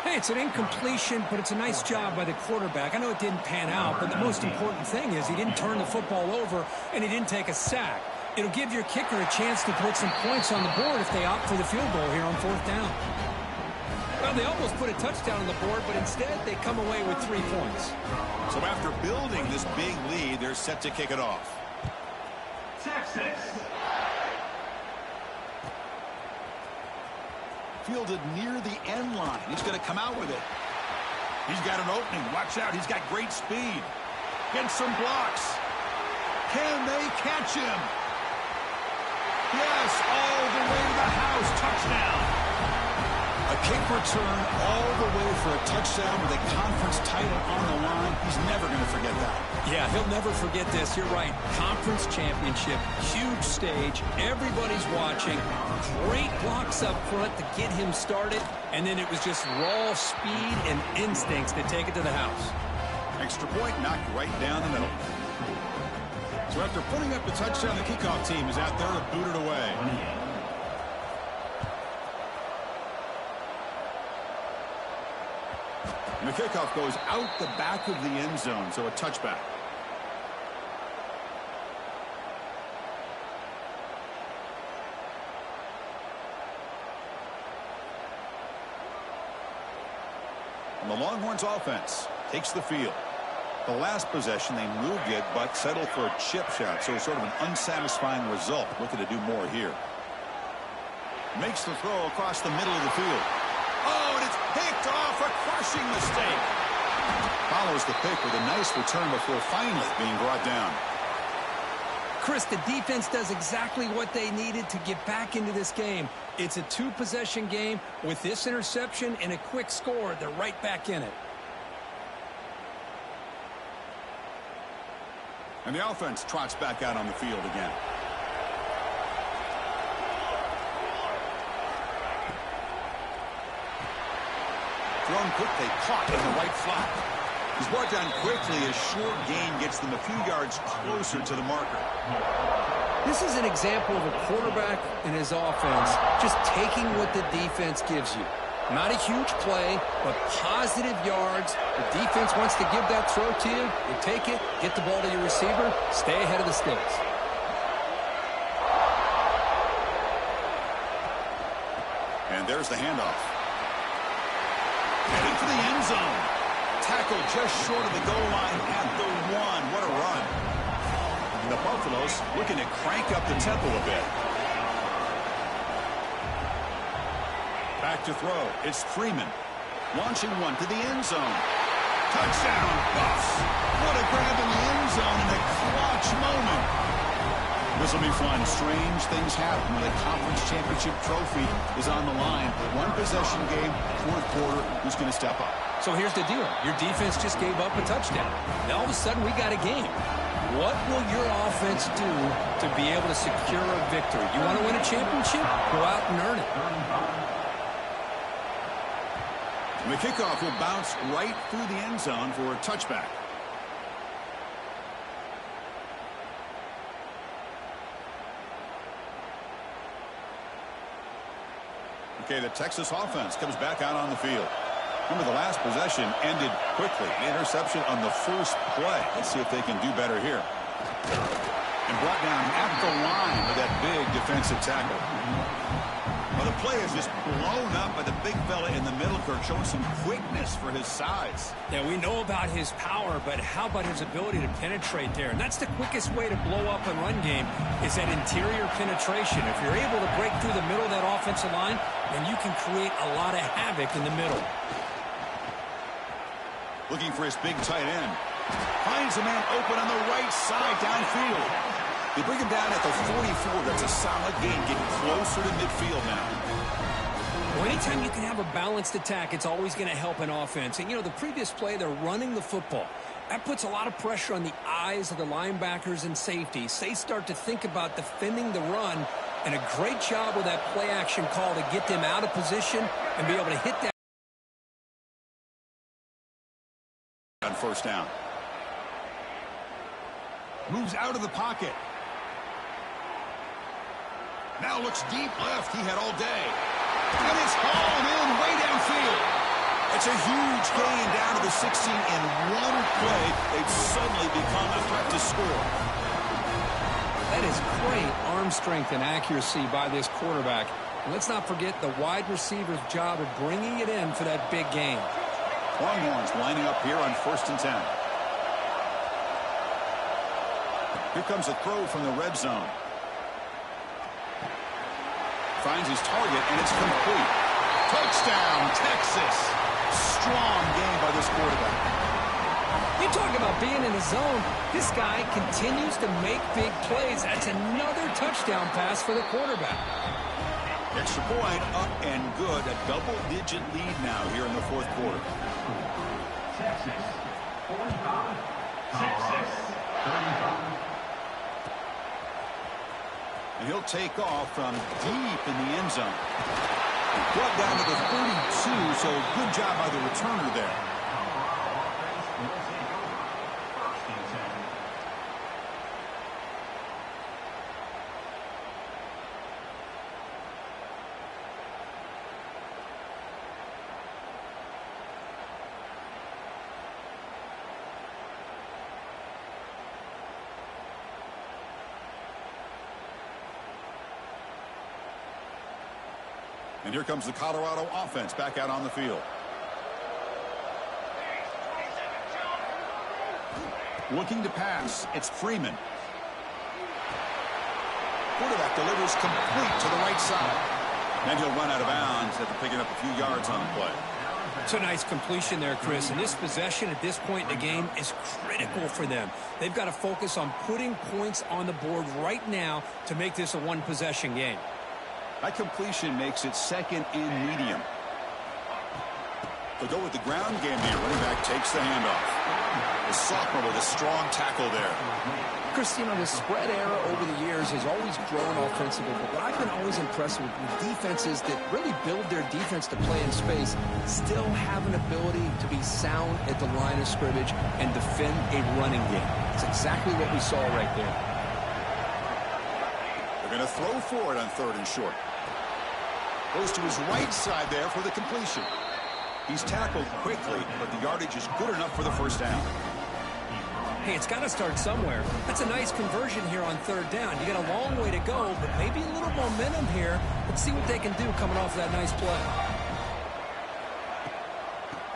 Hey, it's an incompletion, but it's a nice job by the quarterback. I know it didn't pan out, but the most important thing is he didn't turn the football over, and he didn't take a sack. It'll give your kicker a chance to put some points on the board if they opt for the field goal here on 4th down. Well, they almost put a touchdown on the board, but instead they come away with 3 points. So after building this big lead, they're set to kick it off. Texas. Fielded near the end line. He's going to come out with it. He's got an opening. Watch out. He's got great speed. Gets some blocks. Can they catch him? Yes, all the way to the house. Touchdown. A kick return all the way for a touchdown with a conference title on the line. He's never going to forget that. Yeah, he'll never forget this. You're right. Conference championship, huge stage. Everybody's watching. Great blocks up front to get him started. And then it was just raw speed and instincts to take it to the house. Extra point knocked right down the middle. So after putting up the touchdown, the kickoff team is out there to boot it away. And the kickoff goes out the back of the end zone, so a touchback. And the Longhorns offense takes the field. The last possession, they moved it, but settled for a chip shot, so sort of an unsatisfying result. Looking to do more here. Makes the throw across the middle of the field. Oh, and it's picked off, a crushing mistake. Follows the pick with a nice return before finally being brought down. Chris, the defense does exactly what they needed to get back into this game. It's a two-possession game. With this interception and a quick score, they're right back in it. And the offense trots back out on the field again. Thrown quickly, caught in the right flat. He's brought down quickly. A short gain gets them a few yards closer to the marker. This is an example of a quarterback and his offense just taking what the defense gives you. Not a huge play, but positive yards. The defense wants to give that throw to you. You take it, get the ball to your receiver, stay ahead of the sticks. And there's the handoff. Heading for the end zone. Tackle just short of the goal line at the 1. What a run. And the Buffaloes looking to crank up the tempo a bit. Back to throw. It's Freeman. Launching one to the end zone. Touchdown, Buffs. What a grab in the end zone in a clutch moment. This will be fun. Strange things happen when a conference championship trophy is on the line. One possession game, fourth quarter. Who's going to step up? So here's the deal. Your defense just gave up a touchdown. Now all of a sudden we got a game. What will your offense do to be able to secure a victory? You want to win a championship? Go out and earn it. And the kickoff will bounce right through the end zone for a touchback. Okay, the Texas offense comes back out on the field. Remember, the last possession ended quickly. An interception on the first play. Let's see if they can do better here. And brought down at the line with that big defensive tackle. Well, the play is just blown up by the big fella in the middle, Kirk, showing some quickness for his size. Yeah, we know about his power, but how about his ability to penetrate there? And that's the quickest way to blow up a run game is that interior penetration. If you're able to break through the middle of that offensive line, then you can create a lot of havoc in the middle. Looking for his big tight end. Finds a man open on the right side downfield. They bring him down at the 44. That's a solid gain, getting closer to midfield now. Well, anytime you can have a balanced attack, it's always going to help an offense. And, you know, the previous play, they're running the football. That puts a lot of pressure on the eyes of the linebackers and safeties. They start to think about defending the run, and a great job with that play action call to get them out of position and be able to hit that on first down. Moves out of the pocket. Now looks deep left. He had all day. And it's hauled in way downfield. It's a huge gain down to the 16 in one play. They've suddenly become a threat to score. That is great arm strength and accuracy by this quarterback. And let's not forget the wide receiver's job of bringing it in for that big gain. Longhorns lining up here on 1st and 10. Here comes a throw from the red zone. Finds his target, and it's complete. Touchdown, Texas. Strong game by this quarterback. You talk about being in the zone. This guy continues to make big plays. That's another touchdown pass for the quarterback. Extra point, up and good. A double-digit lead now here in the fourth quarter. Texas, 45, 6-6, 35. And he'll take off from deep in the end zone. Brought down to the 32, so good job by the returner there. And here comes the Colorado offense back out on the field. Looking to pass. It's Freeman. Quarterback delivers complete to the right side. And he'll run out of bounds after picking up a few yards on the play. It's a nice completion there, Chris. And this possession at this point in the game is critical for them. They've got to focus on putting points on the board right now to make this a one-possession game. That completion makes it second and medium. They'll go with the ground game here. Running back takes the handoff. The sophomore with a strong tackle there. Chris, you know, the spread era over the years has always grown offensively, but what I've been always impressed with defenses that really build their defense to play in space still have an ability to be sound at the line of scrimmage and defend a running game. It's exactly what we saw right there. They're going to throw for it on 3rd and short. Goes to his right side there for the completion. He's tackled quickly, but the yardage is good enough for the first down. Hey, it's got to start somewhere. That's a nice conversion here on 3rd down. You got a long way to go, but maybe a little momentum here. Let's see what they can do coming off that nice play.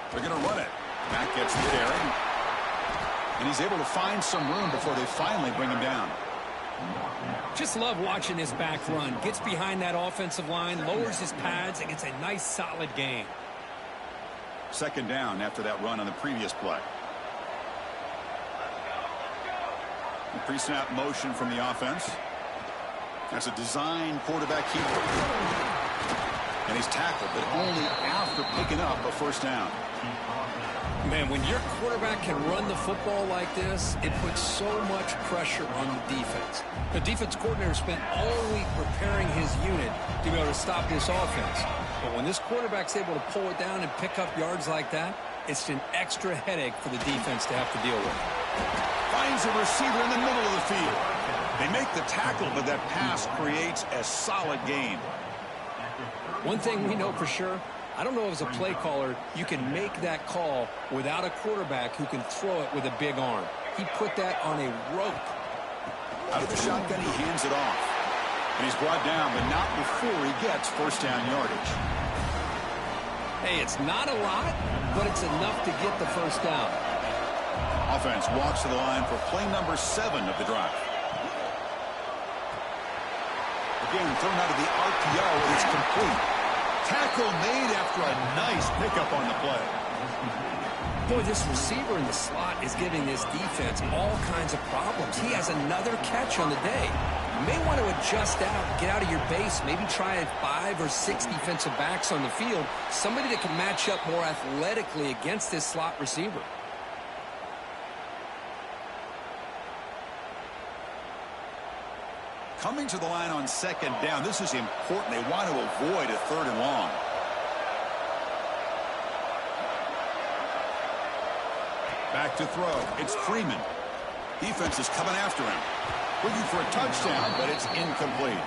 They're going to run it. Matt gets the carry. And he's able to find some room before they finally bring him down. Just love watching this back run. Gets behind that offensive line, lowers his pads, and gets a nice solid gain. 2nd down after that run on the previous play. Pre-snap motion from the offense. That's a design quarterback keeper. And he's tackled, but only after picking up a 1st down. Man, when your quarterback can run the football like this, it puts so much pressure on the defense. The defense coordinator spent all week preparing his unit to be able to stop this offense. But when this quarterback's able to pull it down and pick up yards like that, it's an extra headache for the defense to have to deal with. Finds a receiver in the middle of the field. They make the tackle, but that pass creates a solid gain. One thing we know for sure, I don't know if as a play caller you can make that call without a quarterback who can throw it with a big arm. He put that on a rope. Out of the shotgun, he hands it off. And he's brought down, but not before he gets 1st down yardage. Hey, it's not a lot, but it's enough to get the 1st down. Offense walks to the line for play number 7 of the drive. Again, thrown out of the RPO, and it's complete. Tackle made after a nice pickup on the play. Boy, this receiver in the slot is giving this defense all kinds of problems. He has another catch on the day. You may want to adjust out, get out of your base, maybe try 5 or 6 defensive backs on the field, somebody that can match up more athletically against this slot receiver. Coming to the line on 2nd down, this is important. They want to avoid a 3rd and long. Back to throw. It's Freeman. Defense is coming after him. Looking for a touchdown, but it's incomplete.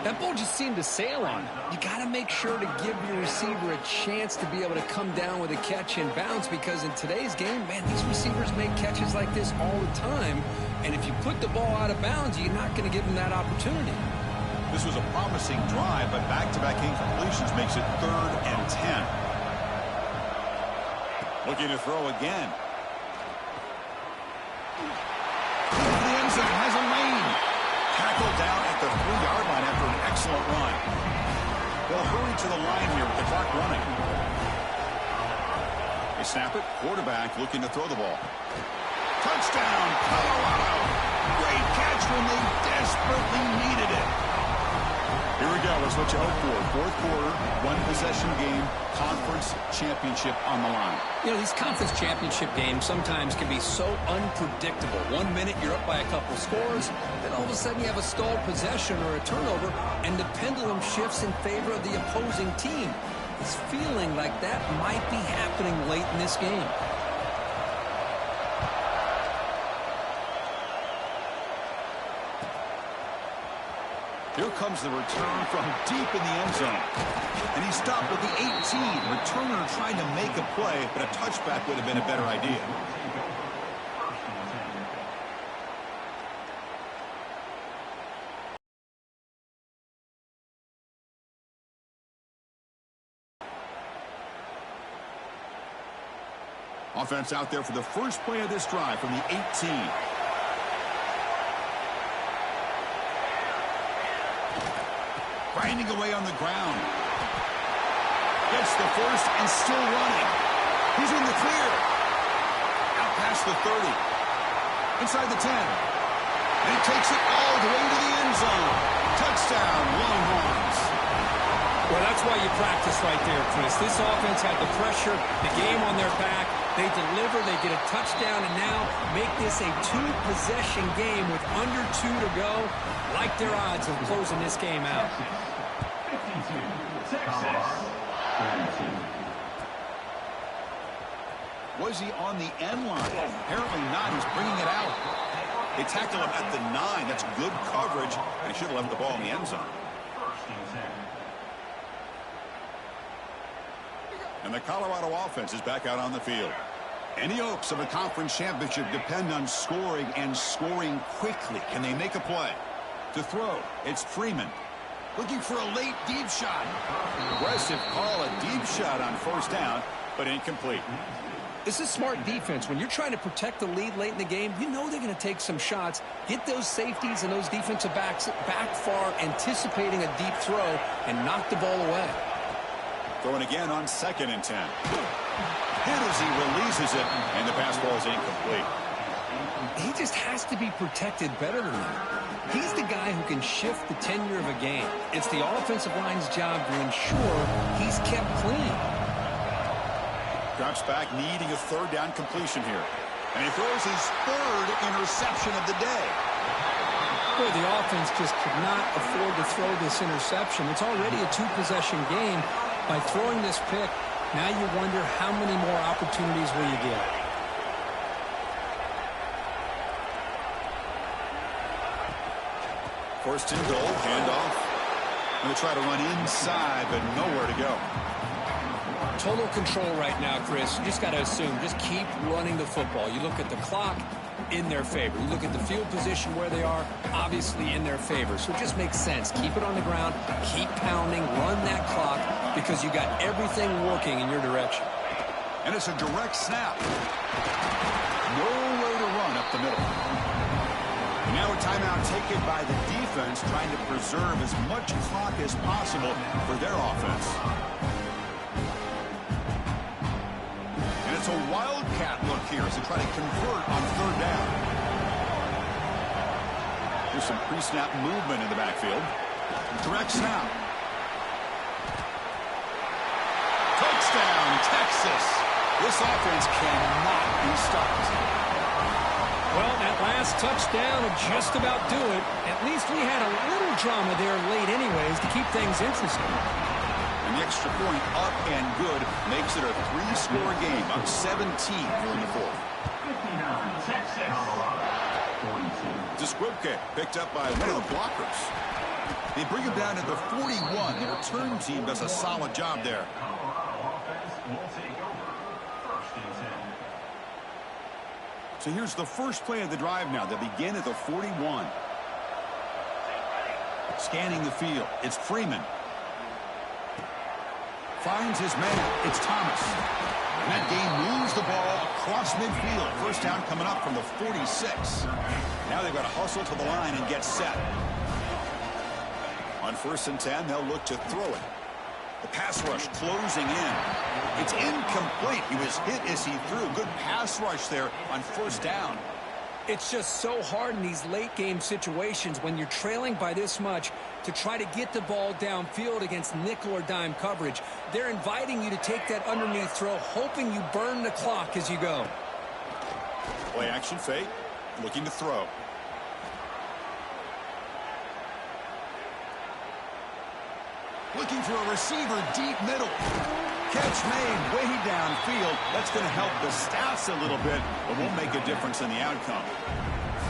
That ball just seemed to sail on it. You got to make sure to give your receiver a chance to be able to come down with a catch and bounce, because in today's game, man, these receivers make catches like this all the time. And if you put the ball out of bounds, you're not going to give them that opportunity. This was a promising drive, but back-to-back incompletions makes it 3rd and 10. Looking to throw again. The end zone has a lane. Tackled down at the 3-yard line after an excellent run. They'll hurry to the line here with the clock running. They snap it. Quarterback looking to throw the ball. Touchdown, Colorado. Great catch when they desperately needed it. Here we go. That's what you hope for. 4th quarter, 1-possession game, conference championship on the line. You know, these conference championship games sometimes can be so unpredictable. 1 minute you're up by a couple scores, then all of a sudden you have a stalled possession or a turnover, and the pendulum shifts in favor of the opposing team. It's feeling like that might be happening late in this game. Here comes the return from deep in the end zone. And he stopped with the 18. Returner trying to make a play, but a touchback would have been a better idea. Offense out there for the first play of this drive from the 18. grinding away on the ground. Gets the first and still running. He's in the clear. Out past the 30. Inside the 10. And he takes it all the way to the end zone. Touchdown, Longhorns. Well, that's why you practice right there, Chris. This offense had the pressure, the game on their back. They deliver, they get a touchdown, and now make this a two-possession game with under 2 to go. Like their odds of closing this game out. 52, Texas, 32. Was he on the end line? Apparently not. He's bringing it out. They tackle him at the 9. That's good coverage. And he should have left the ball in the end zone. And the Colorado offense is back out on the field. Any hopes of a conference championship depend on scoring and scoring quickly. Can they make a play? To throw, it's Freeman. Looking for a late deep shot. Aggressive call, a deep shot on first down, but incomplete. This is smart defense. When you're trying to protect the lead late in the game, you know they're going to take some shots, get those safeties and those defensive backs back far, anticipating a deep throw, and knock the ball away. Throwing again on 2nd and 10. Hit as he releases it, and the pass ball is incomplete. He just has to be protected better than that. He's the guy who can shift the tenure of a game. It's the offensive line's job to ensure he's kept clean. Drops back, needing a 3rd down completion here. And he throws his 3rd interception of the day. Boy, the offense just could not afford to throw this interception. It's already a two-possession game. By throwing this pick, now you wonder how many more opportunities will you get. First and goal, handoff. Going to try to run inside, but nowhere to go. Total control right now, Chris. You just got to assume. Just keep running the football. You look at the clock, in their favor. You look at the field position where they are, obviously in their favor. So it just makes sense. Keep it on the ground, keep pounding, run that clock, because you got everything working in your direction. And it's a direct snap. Nowhere to run up the middle. And now a timeout taken by the defense, trying to preserve as much clock as possible for their offense. And it's a wildcat look here as they try to convert on 3rd down. There's some pre-snap movement in the backfield. Direct snap. Touchdown, Texas. This offense cannot be stopped. Well, that last touchdown will just about do it. At least we had a little drama there late anyways to keep things interesting. And the extra point up and good makes it a 3-score game, up 17 here in the 4th. 59, Texas, 42. Disquipke picked up by one of the blockers. They bring him down at the 41. The return team does a solid job there. Colorado offense will take over. 1st and 10. So here's the first play of the drive now. They begin at the 41. Scanning the field. It's Freeman. Finds his man. It's Thomas. And that game moves the ball across midfield. First down coming up from the 46. Now they've got to hustle to the line and get set. On 1st and 10, they'll look to throw it. The pass rush closing in. It's incomplete. He was hit as he threw. Good pass rush there on 1st down. It's just so hard in these late-game situations when you're trailing by this much to try to get the ball downfield against nickel or dime coverage. They're inviting you to take that underneath throw, hoping you burn the clock as you go. Play action fake, looking to throw. Looking for a receiver deep middle. Catch made way downfield. That's going to help the stats a little bit, but won't make a difference in the outcome.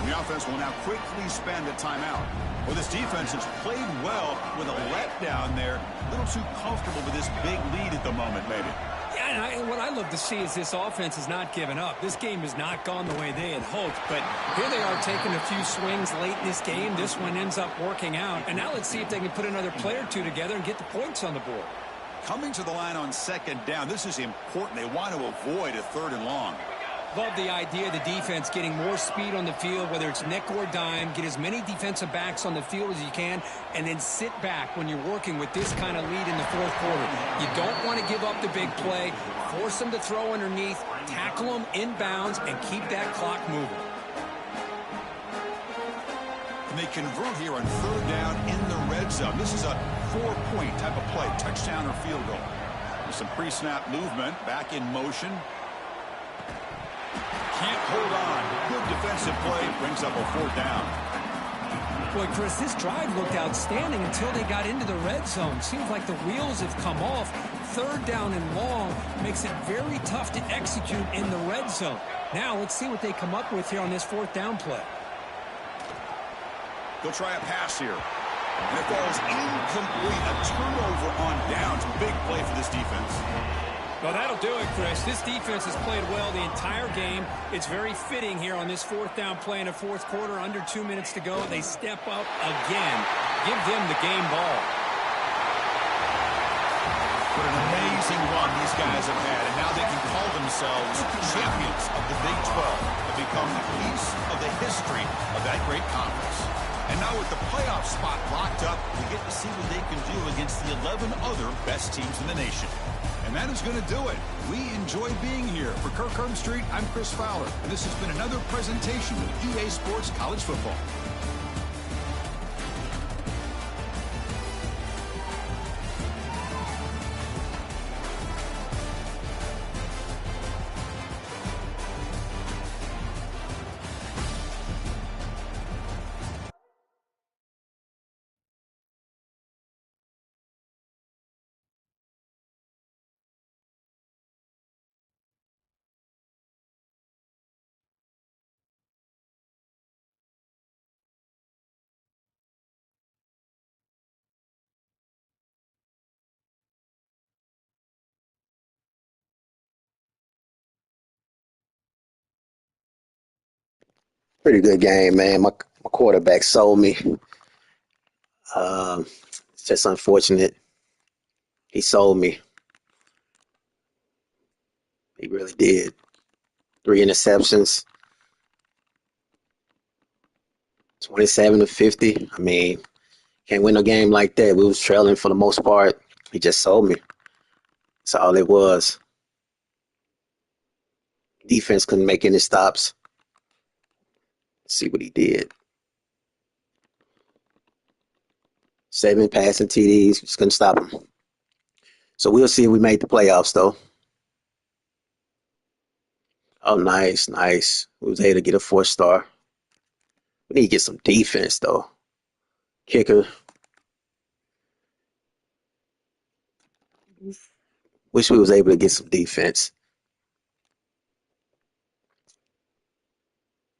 The offense will now quickly spend a timeout. Well, this defense has played well with a letdown there. A little too comfortable with this big lead at the moment, maybe. Yeah, and what I love to see is this offense has not given up. This game has not gone the way they had hoped, but here they are taking a few swings late in this game. This one ends up working out, and now let's see if they can put another play or two together and get the points on the board. Coming to the line on 2nd down, this is important. They want to avoid a 3rd and long. Love the idea of the defense getting more speed on the field, whether it's nickel or dime, get as many defensive backs on the field as you can, and then sit back when you're working with this kind of lead in the fourth quarter. You don't want to give up the big play, force them to throw underneath, tackle them inbounds, and keep that clock moving. And they convert here on third down in the red zone. This is a 4-point type of play, touchdown or field goal. With some pre-snap movement, back in motion. Can't hold on. Good defensive play. Brings up a fourth down. Boy, Chris, this drive looked outstanding until they got into the red zone. Seems like the wheels have come off. Third down and long makes it very tough to execute in the red zone. Now let's see what they come up with here on this fourth down play. They'll try a pass here. And it falls incomplete. A turnover on downs. Big play for this defense. Well, that'll do it, Chris. This defense has played well the entire game. It's very fitting here on this fourth down play in the fourth quarter. Under 2 minutes to go. They step up again. Give them the game ball. What an amazing run these guys have had. And now they can call themselves champions of the Big 12. Have become a piece of the history of that great conference. And now with the playoff spot locked up, we get to see what they can do against the 11 other best teams in the nation. And that is going to do it. We enjoy being here. For Kirk Street, I'm Chris Fowler. And this has been another presentation of EA Sports College Football. Pretty good game, man. My quarterback sold me. It's just unfortunate. He sold me. He really did. 3 interceptions, 27-50. I mean, can't win a game like that. We was trailing for the most part. He just sold me. That's all it was. Defense couldn't make any stops. Let's see what he did. 7 passing TDs. Just couldn't stop him. So we'll see if we made the playoffs, though. Oh, nice. We was able to get a 4-star. We need to get some defense, though. Kicker. Wish we was able to get some defense.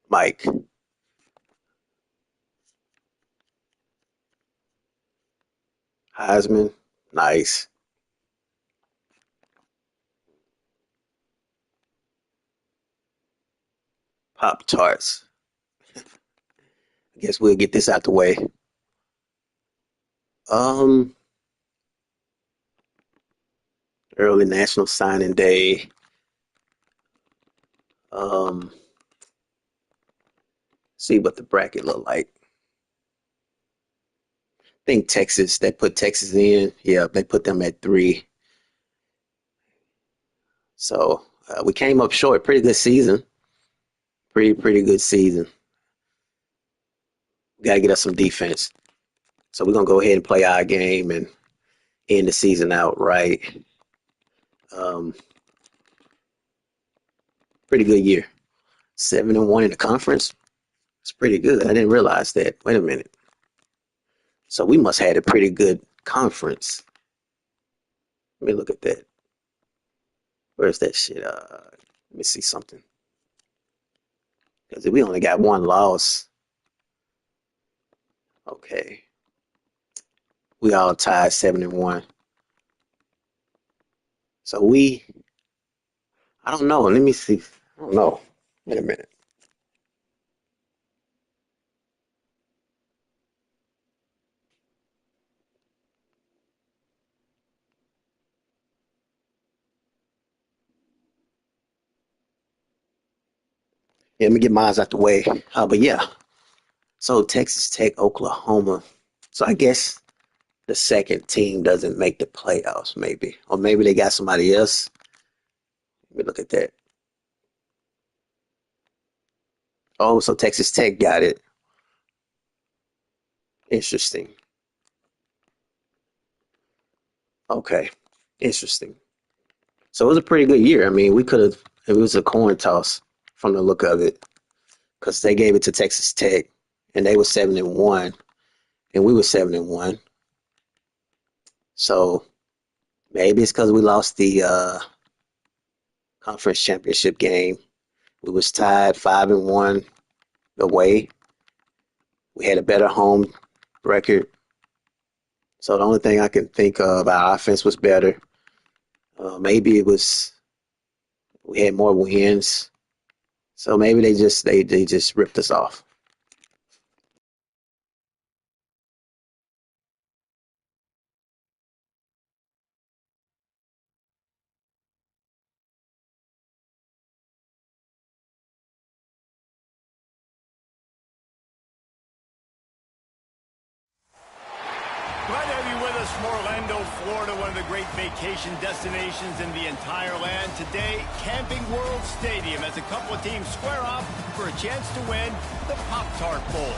Mike. Heisman. Nice. Pop-Tarts. I guess we'll get this out the way. Early National Signing Day. See what the bracket look like. I think Texas, they put Texas in. Yeah, they put them at 3. So we came up short. Pretty good season. Pretty good season. We got to get us some defense. So we're going to go ahead and play our game and end the season out right. Pretty good year. 7-1 in the conference. It's pretty good. I didn't realize that. Wait a minute. So we must have had a pretty good conference. Let me look at that. Where's that shit? Let me see something. Because we only got 1 loss. Okay. We all tied 7-1. So I don't know. Let me see. I don't know. Wait a minute. Yeah, let me get mine out the way. But yeah, so Texas Tech, Oklahoma. So I guess the second team doesn't make the playoffs, maybe. Or maybe they got somebody else. Let me look at that. Oh, so Texas Tech got it. Interesting. Okay. Interesting. So it was a pretty good year. I mean, we could have, it was a coin toss from the look of it because they gave it to Texas Tech and they were 7-1 and we were 7-1. So maybe it's because we lost the conference championship game. We was tied 5-1 away. We had a better home record. So the only thing I can think of, our offense was better. Maybe it was we had more wins. So maybe they just ripped us off. Glad to have you with us from Orlando, Florida, one of the great vacation destinations in the entire land. Today, Camping World Stadium as a couple of teams square off for a chance to win the Pop-Tart Bowl.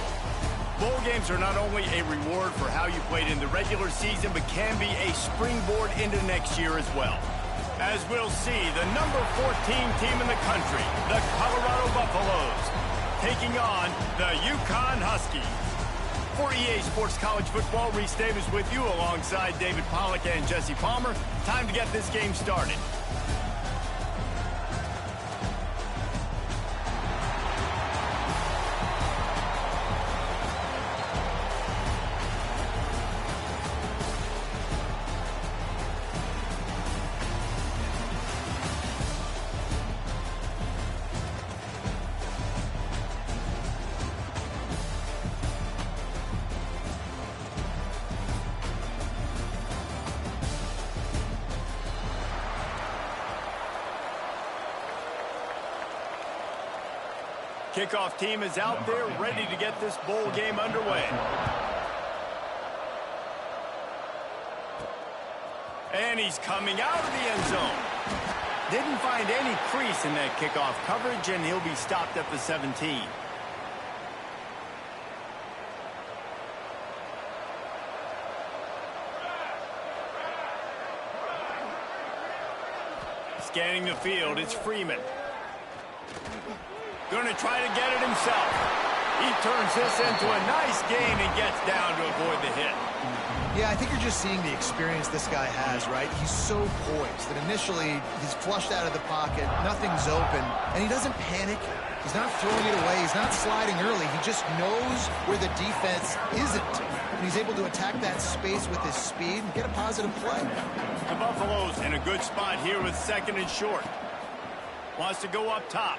Bowl games are not only a reward for how you played in the regular season, but can be a springboard into next year as well. As we'll see, the number 14 team in the country, the Colorado Buffaloes, taking on the Yukon Huskies. For EA Sports College Football, Reese Davis with you alongside David Pollack and Jesse Palmer. Time to get this game started. Kickoff team is out there ready to get this bowl game underway. And he's coming out of the end zone. Didn't find any crease in that kickoff coverage, and he'll be stopped at the 17. Scanning the field, it's Freeman. Going to try to get it himself. He turns this into a nice gain and gets down to avoid the hit. Yeah, I think you're just seeing the experience this guy has, right? He's so poised that initially he's flushed out of the pocket, nothing's open, and he doesn't panic. He's not throwing it away. He's not sliding early. He just knows where the defense isn't. And he's able to attack that space with his speed and get a positive play. The Buffaloes in a good spot here with second and short. Wants to go up top.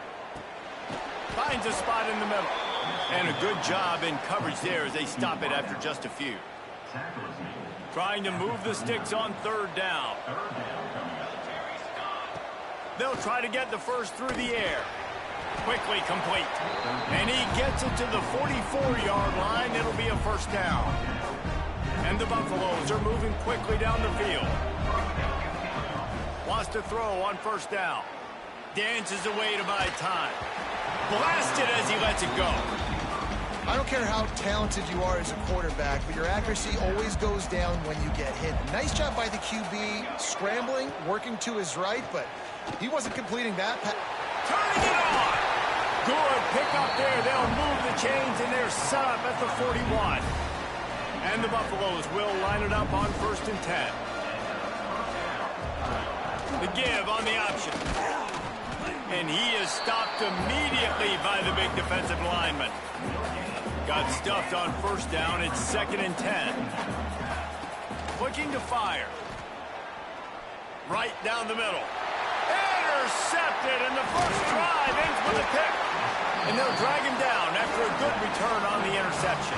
Finds a spot in the middle. And a good job in coverage there as they stop it after just a few. Trying to move the sticks on third down. They'll try to get the first through the air. Quickly complete. And he gets it to the 44-yard line. It'll be a first down. And the Buffaloes are moving quickly down the field. Wants to throw on first down. Dances away to buy time. Blasted as he lets it go. I don't care how talented you are as a quarterback, but your accuracy always goes down when you get hit. Nice job by the QB, scrambling, working to his right, but he wasn't completing that. Turning it on. Good pickup there. They'll move the chains, and they're set up at the 41. And the Buffaloes will line it up on 1st and 10. The give on the option. And he is stopped immediately by the big defensive lineman. Got stuffed on first down. It's 2nd and 10. Looking to fire. Right down the middle. Intercepted, and the first drive ends with a pick. And they'll drag him down after a good return on the interception.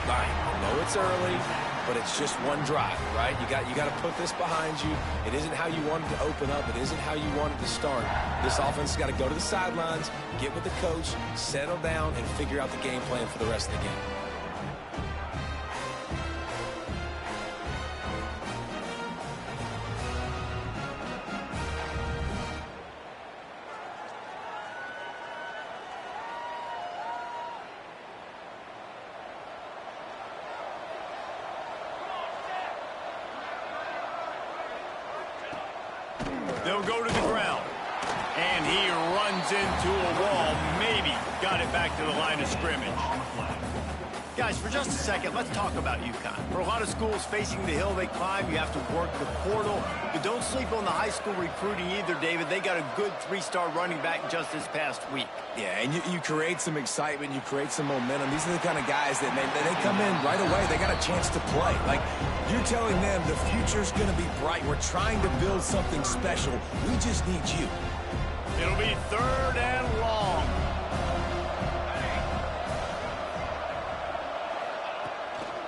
I know it's early, but it's just one drive, right? You got to put this behind you. It isn't how you wanted to open up. It isn't how you wanted to start. This offense has got to go to the sidelines, get with the coach, settle down, and figure out the game plan for the rest of the game. They'll go to the ground. And he runs into a wall. Maybe got it back to the line of scrimmage. Guys, for just a second, let's talk about UConn. For a lot of schools facing the hill they climb, you have to work the portal. But don't sleep on the high school recruiting either, David. They got a good 3-star running back just this past week. Yeah, and you create some excitement, you create some momentum. These are the kind of guys that they come in right away. They got a chance to play. Like, you're telling them the future's going to be bright. We're trying to build something special. We just need you. It'll be 3rd and long.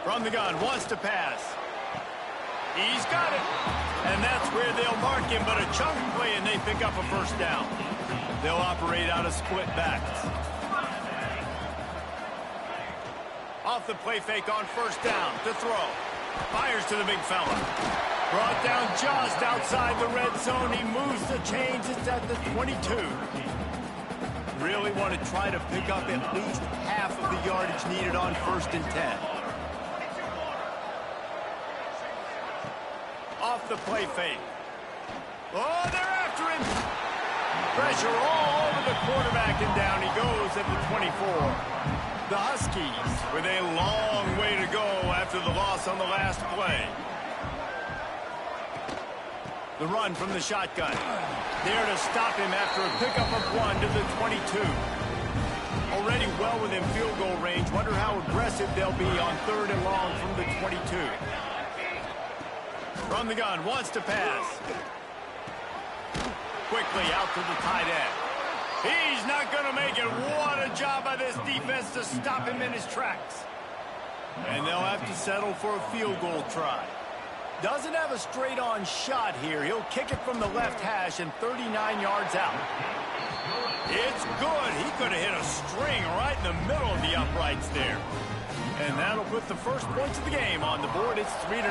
From the gun, wants to pass. He's got it. And that's where they'll mark him, but a chunk play, and they pick up a first down. They'll operate out of split backs. Off the play fake on first down to throw. Fires to the big fella. Brought down just outside the red zone. He moves the chains. It's at the 22. Really want to try to pick up at least half of the yardage needed on 1st and 10. Off the play fake. Oh, they're after him. Pressure all over the quarterback, and down he goes at the 24. The Huskies with a long way to go after the loss on the last play. The run from the shotgun. There to stop him after a pickup of 1 to the 22. Already well within field goal range. Wonder how aggressive they'll be on 3rd and long from the 22. From the gun, wants to pass. Quickly out to the tight end. He's not going to make it. What a job by this defense to stop him in his tracks. And they'll have to settle for a field goal try. Doesn't have a straight-on shot here. He'll kick it from the left hash and 39 yards out. It's good. He could have hit a string right in the middle of the uprights there. And that'll put the first points of the game on the board. It's 3-0.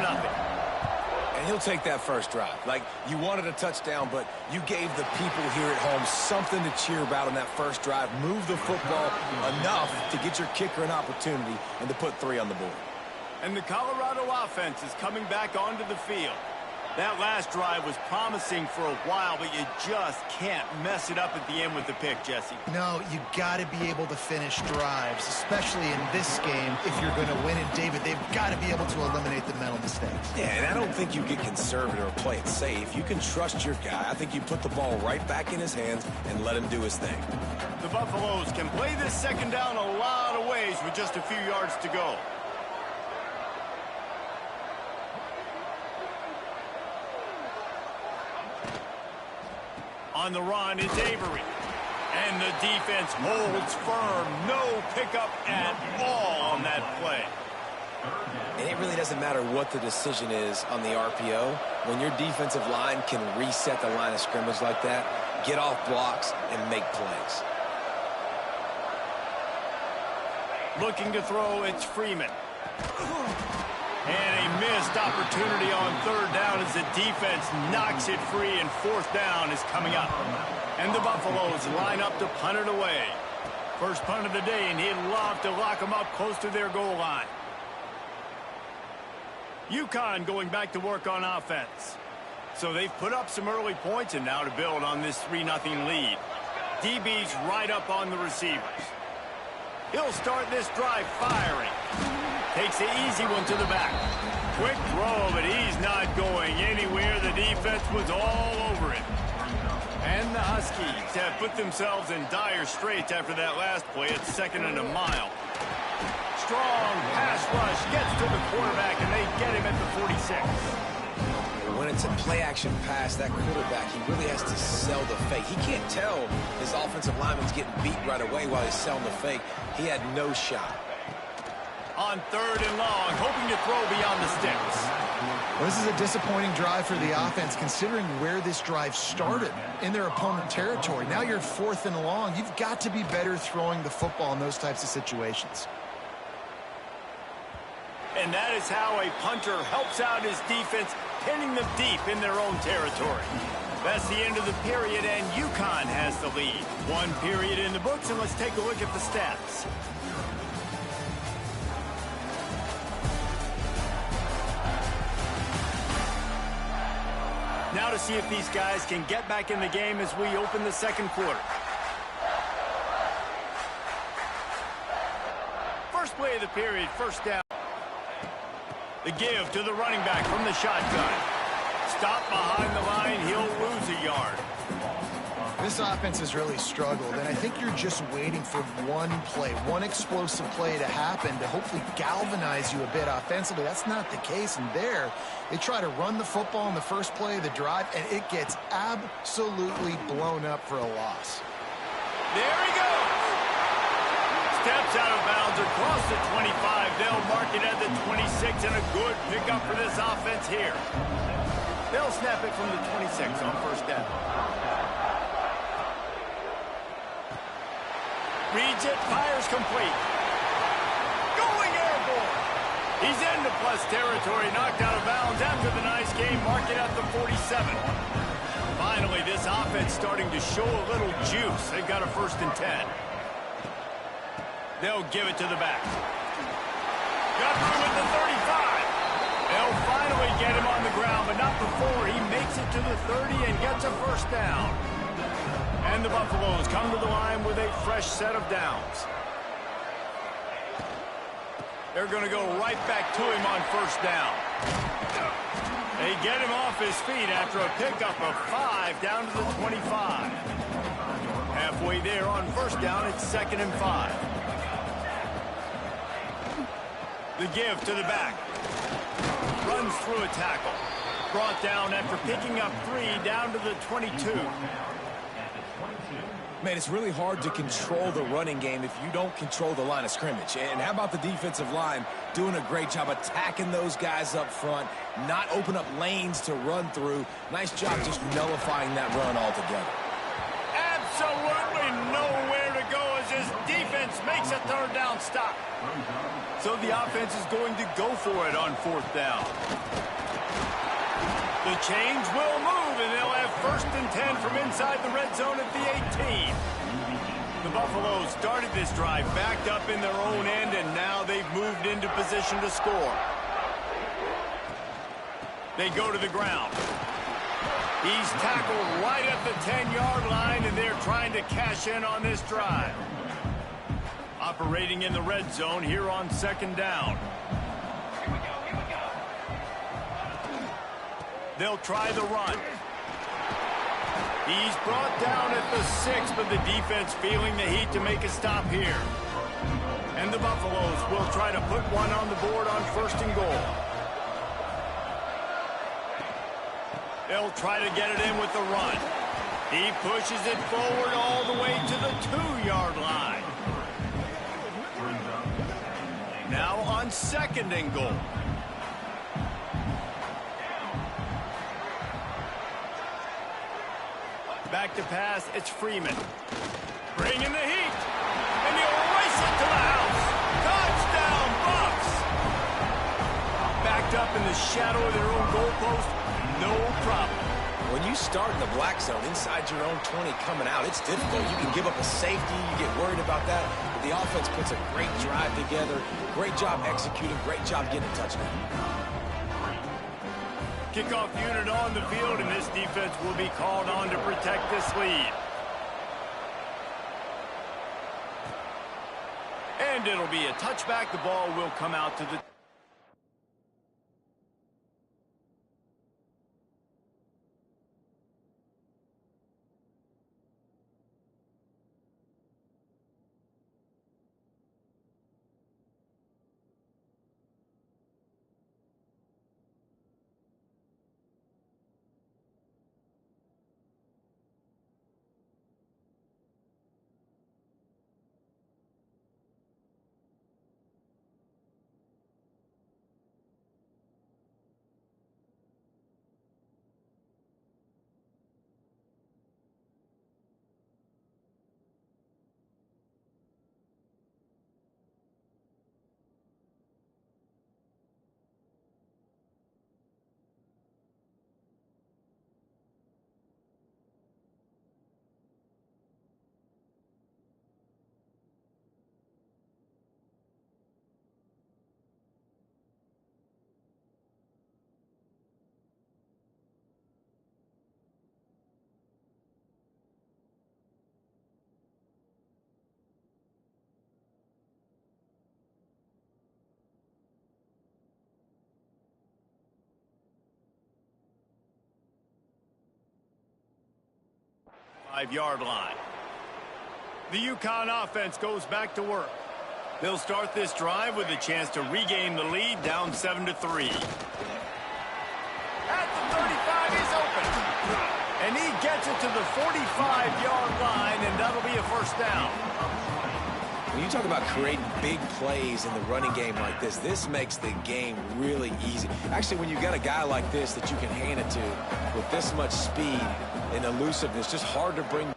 And he'll take that first drive. Like, you wanted a touchdown, but you gave the people here at home something to cheer about on that first drive. Move the football enough to get your kicker an opportunity and to put 3 on the board. And the Colorado offense is coming back onto the field. That last drive was promising for a while, but you just can't mess it up at the end with the pick, Jesse. No, you got to be able to finish drives, especially in this game. If you're going to win it, David, they've got to be able to eliminate the mental mistakes. Yeah, and I don't think you get conservative or play it safe. You can trust your guy. I think you put the ball right back in his hands and let him do his thing. The Buffaloes can play this second down a lot of ways with just a few yards to go. On the run is Avery. And the defense holds firm. No pickup at all on that play. And it really doesn't matter what the decision is on the RPO. When your defensive line can reset the line of scrimmage like that, get off blocks and make plays. Looking to throw, it's Freeman. And a missed opportunity on 3rd down as the defense knocks it free, and 4th down is coming up. And the Buffaloes line up to punt it away. First punt of the day, and he'd love to lock them up close to their goal line. UConn going back to work on offense. So they've put up some early points, and now to build on this 3-0 lead. DB's right up on the receivers. He'll start this drive firing. Takes the easy one to the back. Quick throw, but he's not going anywhere. The defense was all over him. And the Huskies have put themselves in dire straits after that last play. It's 2nd and a mile. Strong pass rush gets to the quarterback, and they get him at the 46. When it's a play-action pass, that quarterback, he really has to sell the fake. He can't tell his offensive lineman's getting beat right away while he's selling the fake. He had no shot. On 3rd and long, hoping to throw beyond the sticks. Well, this is a disappointing drive for the offense, considering where this drive started, in their opponent territory. Now you're 4th and long. You've got to be better throwing the football in those types of situations. And that is how a punter helps out his defense, pinning them deep in their own territory. That's the end of the period, and UConn has the lead. 1 period in the books, and let's take a look at the stats. Now to see if these guys can get back in the game as we open the second quarter. First play of the period, first down. The give to the running back from the shotgun. Stop behind the line, he'll lose a yard. This offense has really struggled, and I think you're just waiting for one play, one explosive play to happen to hopefully galvanize you a bit offensively. That's not the case, and there they try to run the football in the first play of the drive, and it gets absolutely blown up for a loss. There he goes. Steps out of bounds across the 25. They'll mark it at the 26, and a good pickup for this offense here. They'll snap it from the 26 on first down. Reads it, fires complete. Going airborne. He's into plus territory, knocked out of bounds after the nice game. Mark it at the 47. Finally, this offense starting to show a little juice. They've got a 1st and 10. They'll give it to the back. Got through with the 35. They'll finally get him on the ground, but not before he makes it to the 30 and gets a 1st down. And the Buffaloes come to the line with a fresh set of downs. They're going to go right back to him on 1st down. They get him off his feet after a pickup of 5 down to the 25. Halfway there on 1st down, it's 2nd and 5. The give to the back. Runs through a tackle. Brought down after picking up 3 down to the 22. Man, it's really hard to control the running game if you don't control the line of scrimmage. And how about the defensive line doing a great job attacking those guys up front, not open up lanes to run through. Nice job just nullifying that run altogether. Absolutely nowhere to go as his defense makes a 3rd down stop. So the offense is going to go for it on 4th down. The chains will move, and they'll have 1st and 10 from inside the red zone at the 18. The Buffaloes started this drive backed up in their own end, and now they've moved into position to score. They go to the ground. He's tackled right at the 10-yard line, and they're trying to cash in on this drive. Operating in the red zone here on 2nd down. They'll try the run. He's brought down at the 6, but the defense feeling the heat to make a stop here. And the Buffaloes will try to put one on the board on 1st and goal. They'll try to get it in with the run. He pushes it forward all the way to the 2-yard line. Now on 2nd and goal. Back to pass, it's Freeman. Bringing the heat. And he'll race it to the house. Touchdown, Bucks! Backed up in the shadow of their own goalpost, no problem. When you start in the black zone inside your own 20 coming out, it's difficult. You can give up a safety. You get worried about that. But the offense puts a great drive together. Great job executing. Great job getting a touchdown. Kickoff unit on the field, and this defense will be called on to protect this lead. And it'll be a touchback. The ball will come out to the... 5-yard line. The UConn offense goes back to work. They'll start this drive with a chance to regain the lead, down 7-3. At the 35, he's open. And he gets it to the 45-yard line, and that'll be a first down. When you talk about creating big plays in the running game like this makes the game really easy. Actually, when you got a guy like this that you can hand it to with this much speed and elusiveness, just hard to bring.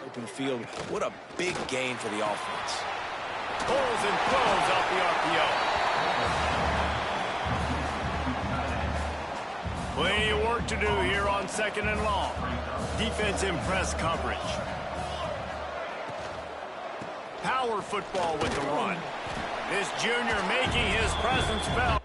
Open field. What a big gain for the offense. Pulls and throws off the RPO. Plenty of work to do here on 2nd and long. Defense in press coverage. Power football with the run. This junior making his presence felt.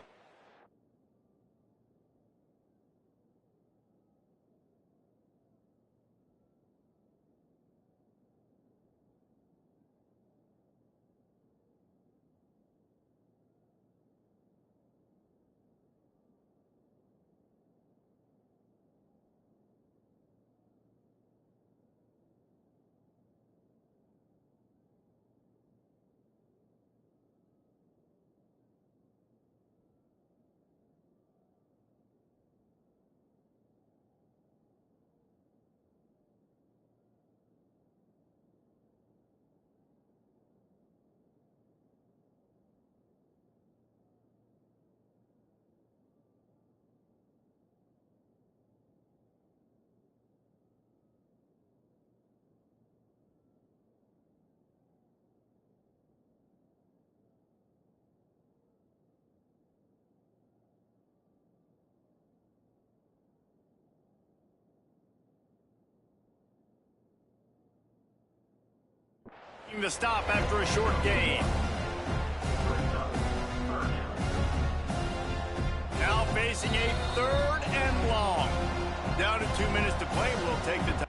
The stop after a short gain. Now facing a 3rd and long. Down to 2 minutes to play. We'll take the time.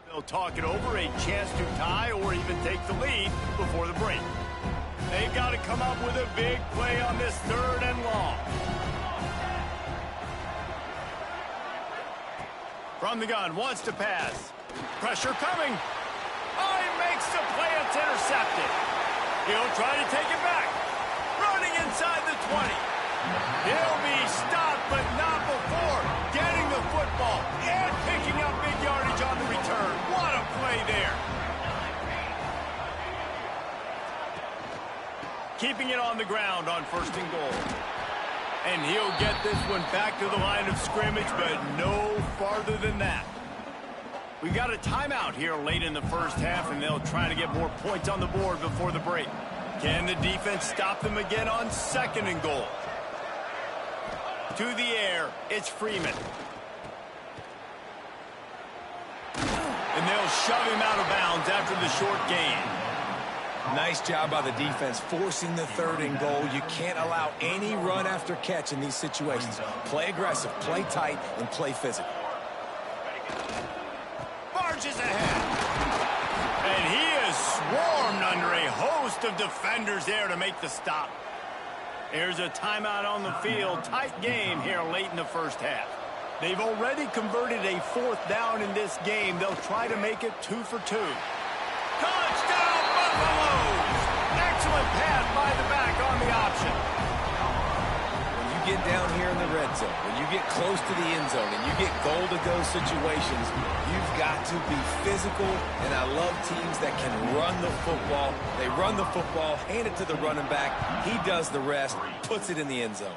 They'll talk it over, a chance to tie or even take the lead before the break. They've got to come up with a big play on this 3rd and long. From the gun, wants to pass. Pressure coming. Oh, he makes the play. It's intercepted. He'll try to take it back. Running inside the 20. He'll be stopped, but not before getting the football and picking up big yardage on the return. What a play there. Keeping it on the ground on 1st and goal. And he'll get this one back to the line of scrimmage, but no farther than that. We got a timeout here late in the first half, and they'll try to get more points on the board before the break. Can the defense stop them again on 2nd and goal? To the air, it's Freeman. And they'll shove him out of bounds after the short gain. Nice job by the defense forcing the 3rd and goal. You can't allow any run after catch in these situations. Play aggressive, play tight, and play physical. Barges ahead. And he is swarmed under a host of defenders there to make the stop. There's a timeout on the field. Tight game here late in the first half. They've already converted a 4th down in this game. They'll try to make it 2 for 2. Touchdown, Buffaloes! Excellent pass by the back on the option. When you get down here in the red zone, when you get close to the end zone and you get goal-to-go situations, you've got to be physical, and I love teams that can run the football. They run the football, hand it to the running back. He does the rest, puts it in the end zone.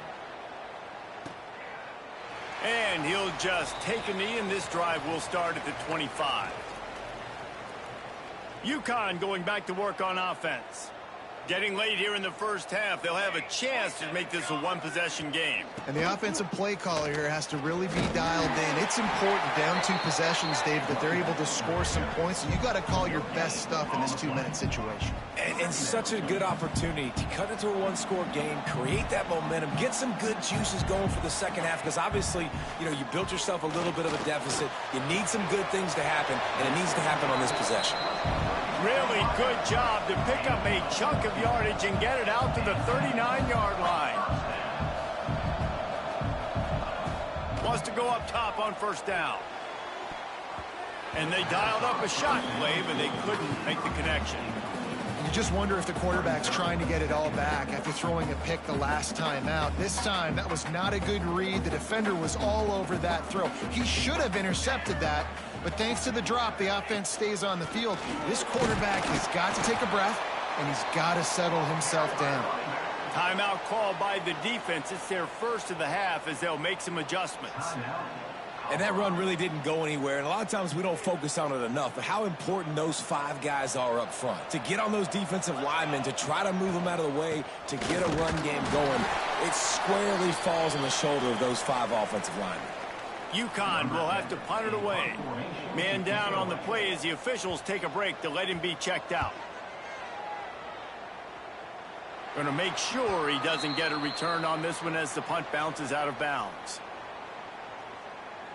And he'll just take a knee, and this drive will start at the 25. UConn going back to work on offense. Getting late here in the first half, they'll have a chance to make this a one-possession game. And the offensive play caller here has to really be dialed in. It's important down 2 possessions, Dave, that they're able to score some points. So you got to call your best stuff in this 2-minute situation. And such a good opportunity to cut into a 1-score game, create that momentum, get some good juices going for the second half, because obviously, you know, you built yourself a little bit of a deficit. You need some good things to happen, and it needs to happen on this possession. Really good job to pick up a chunk of yardage and get it out to the 39-yard line. Wants to go up top on 1st down. And they dialed up a shot play, but they couldn't make the connection. You just wonder if the quarterback's trying to get it all back after throwing a pick the last time out. This time, that was not a good read. The defender was all over that throw. He should have intercepted that, but thanks to the drop, the offense stays on the field. This quarterback has got to take a breath, and he's got to settle himself down. Timeout called by the defense. It's their first of the half as they'll make some adjustments. And that run really didn't go anywhere, and a lot of times we don't focus on it enough, but how important those 5 guys are up front. To get on those defensive linemen, to try to move them out of the way, to get a run game going, it squarely falls on the shoulder of those 5 offensive linemen. UConn will have to punt it away. Man down on the play as the officials take a break to let him be checked out. Going to make sure he doesn't get a return on this one as the punt bounces out of bounds.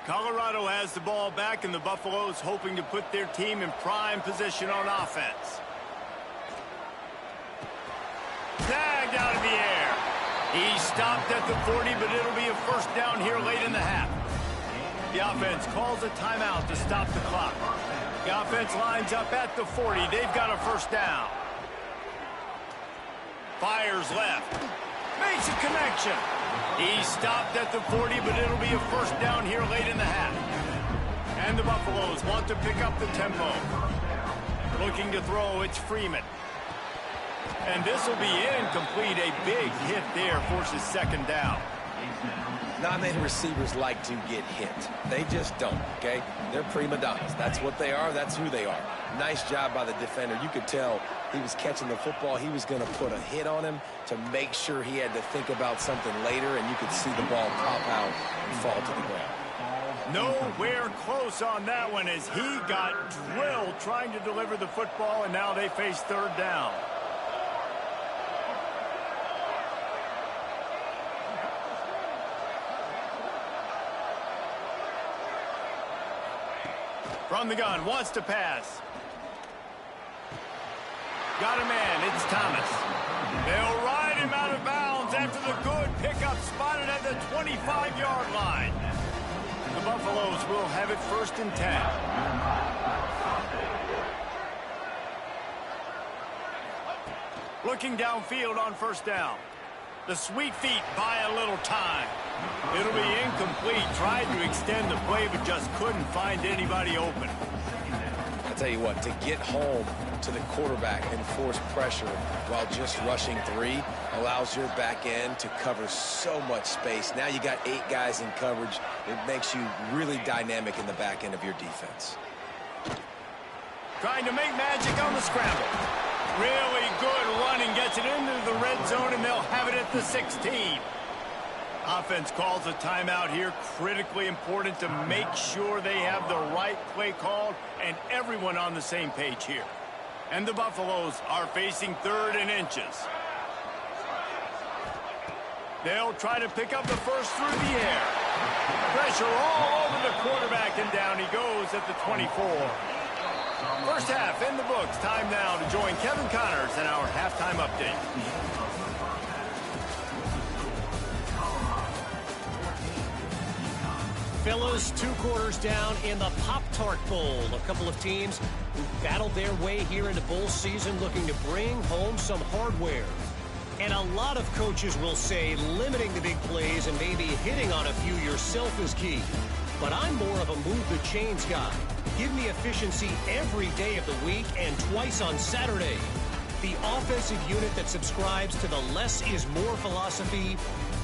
Colorado has the ball back, and the Buffaloes hoping to put their team in prime position on offense. Tagged out of the air. He stopped at the 40, but it'll be a 1st down here late in the half. The offense calls a timeout to stop the clock. The offense lines up at the 40. They've got a 1st down. Fires left. Makes a connection. He stopped at the 40, but it'll be a 1st down here late in the half. And the Buffaloes want to pick up the tempo. Looking to throw, it's Freeman. And this will be incomplete. A big hit there forces 2nd down. Not many receivers like to get hit. They just don't, okay? They're prima donnas. That's what they are. That's who they are. Nice job by the defender. You could tell he was catching the football. He was going to put a hit on him to make sure he had to think about something later, and you could see the ball pop out and fall to the ground. Nowhere close on that one as he got drilled trying to deliver the football, and now they face 3rd down. From the gun, wants to pass. Got a man, it's Thomas. They'll ride him out of bounds after the good pickup spotted at the 25-yard line. The Buffaloes will have it 1st and 10. Looking downfield on 1st down. The sweet feet buy a little time. It'll be incomplete. Tried to extend the play, but just couldn't find anybody open. I tell you what, to get home to the quarterback and force pressure while just rushing 3 allows your back end to cover so much space. Now you got 8 guys in coverage. It makes you really dynamic in the back end of your defense. Trying to make magic on the scramble. Really good running, gets it into the red zone, and they'll have it at the 16. Offense calls a timeout here. Critically important to make sure they have the right play called and everyone on the same page here. And the Buffaloes are facing 3rd and inches. They'll try to pick up the first through the air. Pressure all over the quarterback, and down he goes at the 24. First half in the books. Time now to join Kevin Connors in our halftime update. Fellas, 2 quarters down in the Pop-Tart Bowl. A couple of teams who battled their way here into bowl season looking to bring home some hardware. And a lot of coaches will say limiting the big plays and maybe hitting on a few yourself is key. But I'm more of a move the chains guy. Give me efficiency every day of the week and twice on Saturday. The offensive unit that subscribes to the less is more philosophy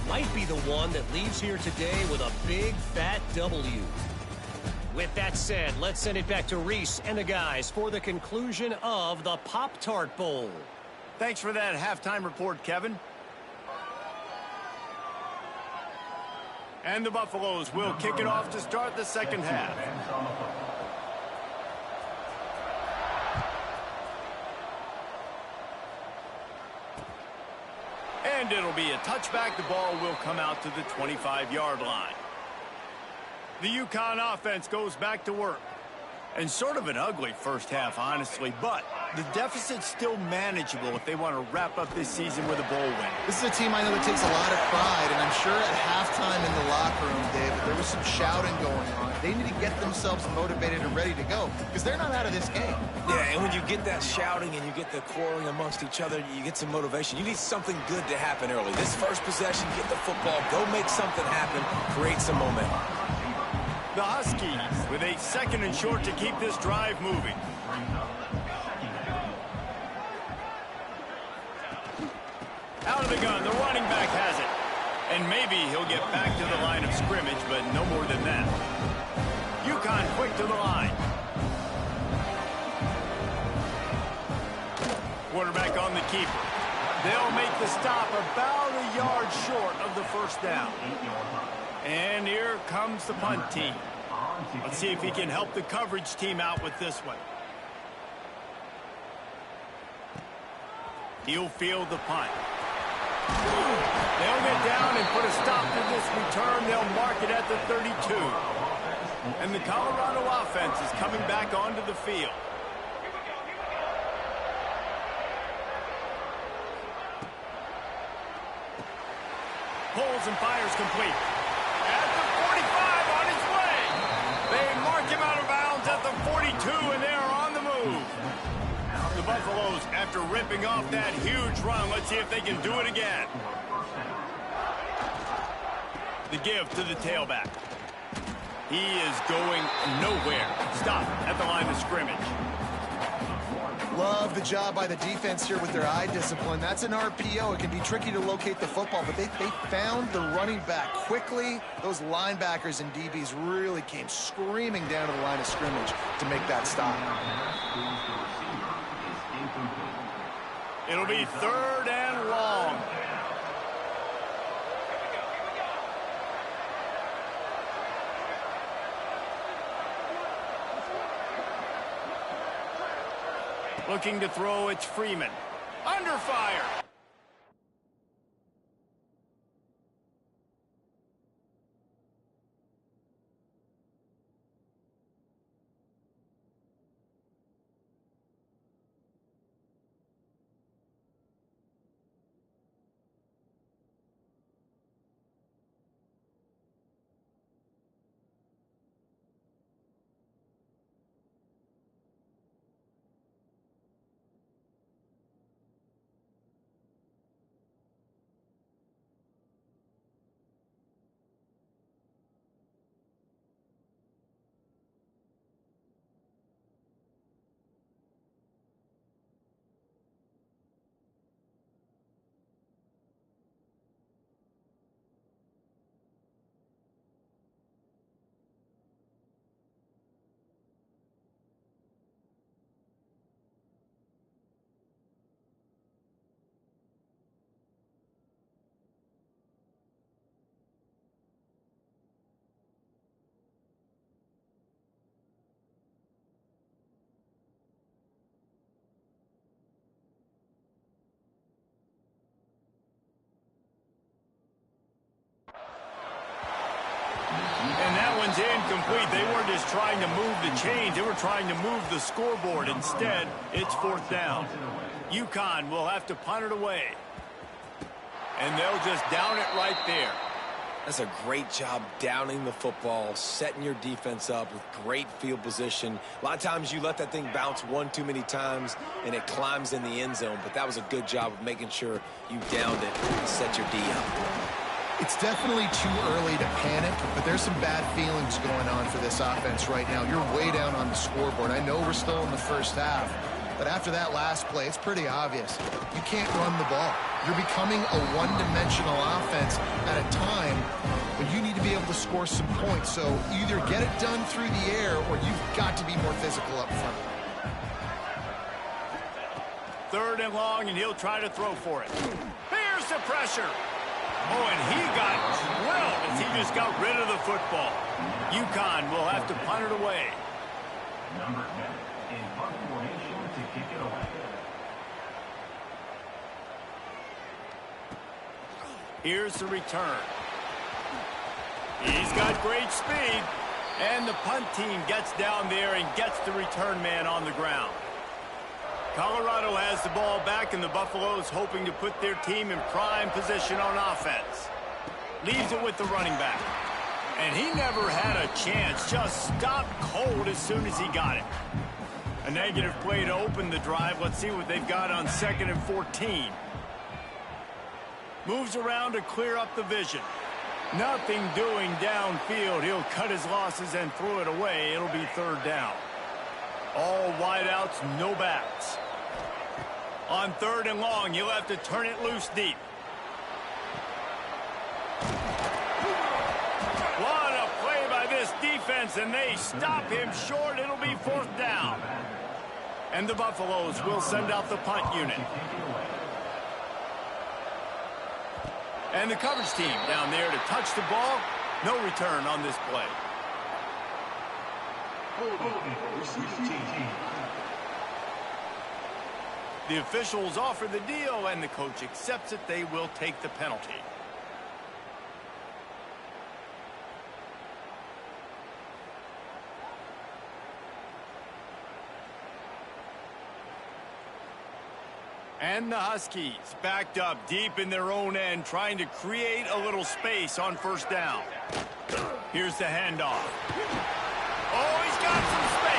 might be the one that leaves here today with a big fat W. With that said, let's send it back to Reese and the guys for the conclusion of the Pop-Tart Bowl. Thanks for that halftime report, Kevin. And the Buffaloes will kick it off to start the second half. And it'll be a touchback. The ball will come out to the 25-yard line. The UConn offense goes back to work. And sort of an ugly first half, honestly, but the deficit's still manageable if they want to wrap up this season with a bowl win. This is a team I know that takes a lot of pride, and I'm sure at halftime in the locker room, David, there was some shouting going on. They need to get themselves motivated and ready to go, because they're not out of this game. Yeah, and when you get that shouting and you get the quarreling amongst each other, you get some motivation. You need something good to happen early. This first possession, get the football, go make something happen, create some momentum. The Huskies with a 2nd and short to keep this drive moving. Out of the gun, the running back has it. And maybe he'll get back to the line of scrimmage, but no more than that. UConn quick to the line. Quarterback on the keeper. They'll make the stop about a yard short of the first down. And here comes the punt team. Let's see if he can help the coverage team out with this one. He'll field the punt. They'll get down and put a stop to this return. They'll mark it at the 32. And the Colorado offense is coming back onto the field. Pulls and fires complete. At the 45, on his way. They mark him out of bounds at the 42, and they are on the move. The Buffaloes, after ripping off that huge run, let's see if they can do it again. The give to the tailback. He is going nowhere. Stop at the line of scrimmage. Love the job by the defense here with their eye discipline. That's an RPO. It can be tricky to locate the football, but they found the running back quickly. Those linebackers and DBs really came screaming down to the line of scrimmage to make that stop. It'll be 3rd and long. Looking to throw, it's Freeman. Under fire. one's incomplete. They weren't just trying to move the chains. They were trying to move the scoreboard. Instead, it's fourth down. UConn will have to punt it away. And they'll just down it right there. That's a great job downing the football, setting your defense up with great field position. A lot of times you let that thing bounce one too many times and it climbs in the end zone, but that was a good job of making sure you downed it and set your D up. It's definitely too early to panic, but there's some bad feelings going on for this offense right now. You're way down on the scoreboard. I know we're still in the first half, but after that last play, it's pretty obvious. You can't run the ball. You're becoming a one-dimensional offense at a time when you need to be able to score some points. So either get it done through the air or you've got to be more physical up front. Third and long, and he'll try to throw for it. Here's the pressure. Oh, and he got drilled as he just got rid of the football. UConn will have to punt it away. Number 10 in punt formation to kick it away. Here's the return. He's got great speed. And the punt team gets down there and gets the return man on the ground. Colorado has the ball back, and the Buffaloes hoping to put their team in prime position on offense. Leaves it with the running back. And he never had a chance. Just stopped cold as soon as he got it. A negative play to open the drive. Let's see what they've got on 2nd and 14. Moves around to clear up the vision. Nothing doing downfield. He'll cut his losses and throw it away. It'll be third down. All wideouts, no backs. On 3rd and long, you'll have to turn it loose deep. What a play by this defense, and they stop him short. It'll be fourth down. And the Buffaloes will send out the punt unit. And the coverage team down there to touch the ball. No return on this play. The officials offer the deal, and the coach accepts it. They will take the penalty. And the Huskies backed up deep in their own end, trying to create a little space on first down. Here's the handoff. Oh, he's got some space.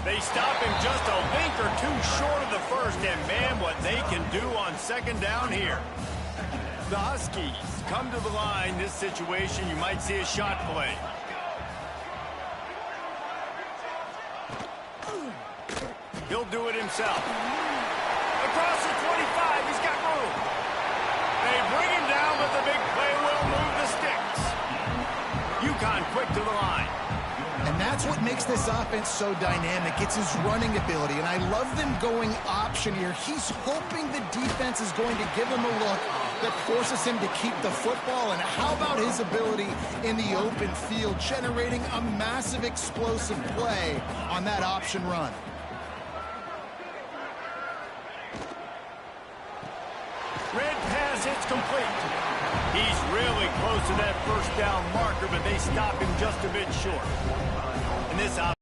They stop him just a link or two short of the first, and man, what they can do on second down here. The Huskies come to the line. This situation, you might see a shot play. He'll do it himself. Across the 25, he's got room. They bring him down, but the big play will move the sticks. UConn quick to the line. And that's what makes this offense so dynamic. It's his running ability, and I love them going option here. He's hoping the defense is going to give him a look that forces him to keep the football. And how about his ability in the open field, generating a massive explosive play on that option run? Red pass hits complete. He's really close to that first down marker, but they stop him just a bit short. And this out.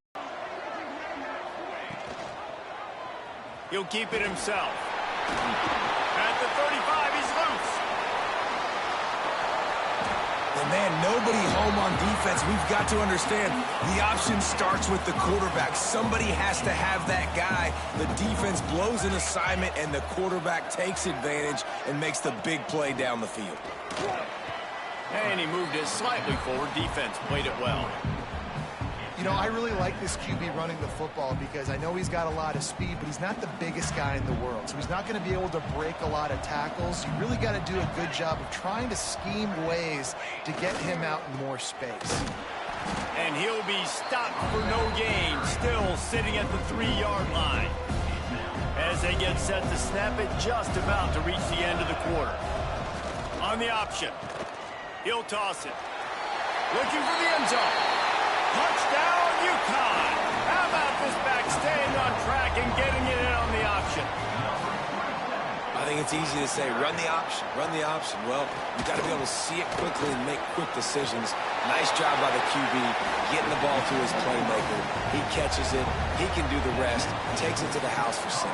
He'll keep it himself. At the 35, he's loose. And man, nobody home on defense. We've got to understand the option starts with the quarterback. Somebody has to have that guy. The defense blows an assignment, and the quarterback takes advantage and makes the big play down the field. And he moved it slightly forward. Defense played it well. You know, I really like this QB running the football because I know he's got a lot of speed, but he's not the biggest guy in the world. So he's not going to be able to break a lot of tackles. You really got to do a good job of trying to scheme ways to get him out in more space. And he'll be stopped for no gain, still sitting at the 3-yard line. As they get set to snap it, just about to reach the end of the quarter. On the option, he'll toss it. Looking for the end zone. Touchdown, UConn. How about this back staying on track and getting it in on the option? I think it's easy to say, run the option, run the option. Well, you've got to be able to see it quickly and make quick decisions. Nice job by the QB, getting the ball to his playmaker. He catches it. He can do the rest. Takes it to the house for 6.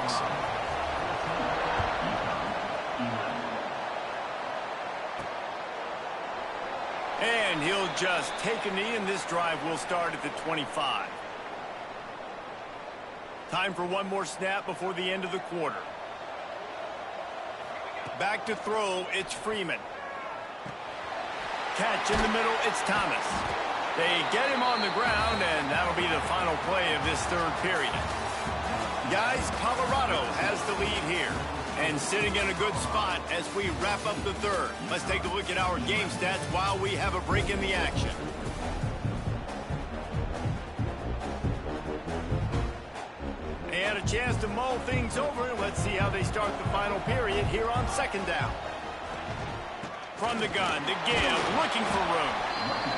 And he'll just take a knee, and this drive will start at the 25. Time for one more snap before the end of the quarter. Back to throw, it's Freeman. Catch in the middle, it's Thomas. They get him on the ground, and that'll be the final play of this third period. Guys, Colorado has the lead here. And sitting in a good spot as we wrap up the third. Let's take a look at our game stats while we have a break in the action. They had a chance to mull things over, and let's see how they start the final period here on second down. From the gun to give, looking for room.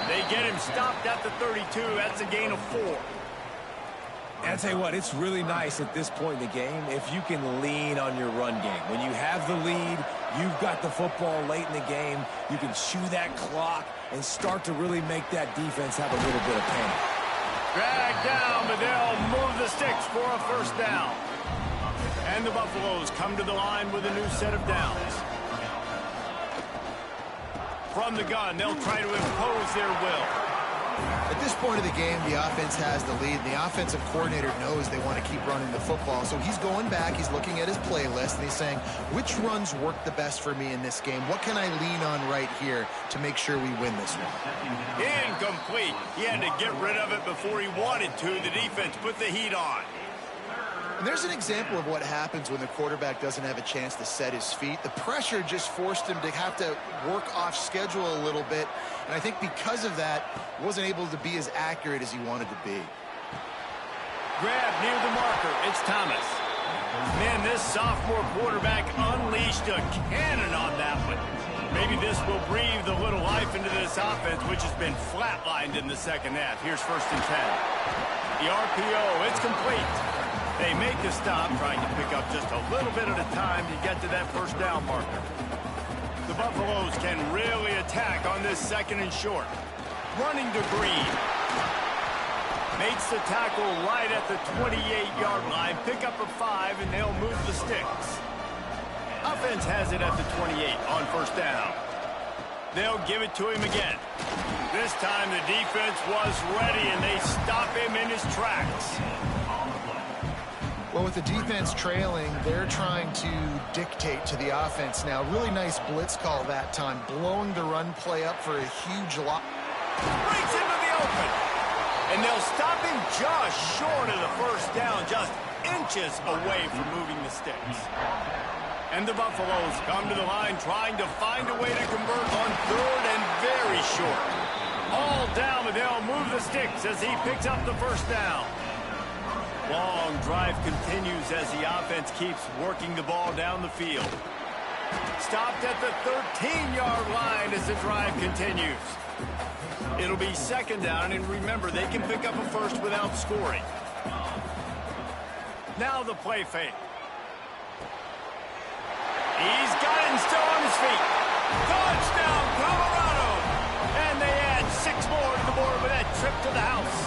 They get him stopped at the 32. That's a gain of 4. And I tell you what, it's really nice at this point in the game if you can lean on your run game. When you have the lead, you've got the football late in the game, you can chew that clock and start to really make that defense have a little bit of panic. Drag down, but they'll move the sticks for a first down. And the Buffaloes come to the line with a new set of downs. From the gun, they'll try to impose their will. At this point of the game, the offense has the lead. The offensive coordinator knows they want to keep running the football. So he's going back, he's looking at his playlist, and he's saying, which runs work the best for me in this game? What can I lean on right here to make sure we win this one? Incomplete. He had to get rid of it before he wanted to. The defense put the heat on. And there's an example of what happens when the quarterback doesn't have a chance to set his feet. The pressure just forced him to have to work off schedule a little bit. And I think because of that, wasn't able to be as accurate as he wanted to be. Grab near the marker. It's Thomas. Man, this sophomore quarterback unleashed a cannon on that one. Maybe this will breathe a little life into this offense, which has been flatlined in the second half. Here's 1st and 10. The RPO, it's complete. They make the stop, trying to pick up just a little bit at a time to get to that first down marker. The Buffaloes can really attack on this 2nd and short. Running to Green. Makes the tackle right at the 28-yard line. Pick up a 5, and they'll move the sticks. Offense has it at the 28 on 1st down. They'll give it to him again. This time the defense was ready, and they stop him in his tracks. Well, with the defense trailing, they're trying to dictate to the offense now. Really nice blitz call that time, blowing the run play up for a huge lot. Breaks into the open. And they'll stop him just short of the first down, just inches away from moving the sticks. And the Buffaloes come to the line trying to find a way to convert on third and very short. All down, and they'll move the sticks as he picks up the first down. Long drive continues as the offense keeps working the ball down the field. Stopped at the 13-yard line as the drive continues. It'll be second down, and remember, they can pick up a first without scoring. Now the play fake. He's got it and still on his feet. Touchdown, Colorado! And they add 6 more to the board with that trip to the house.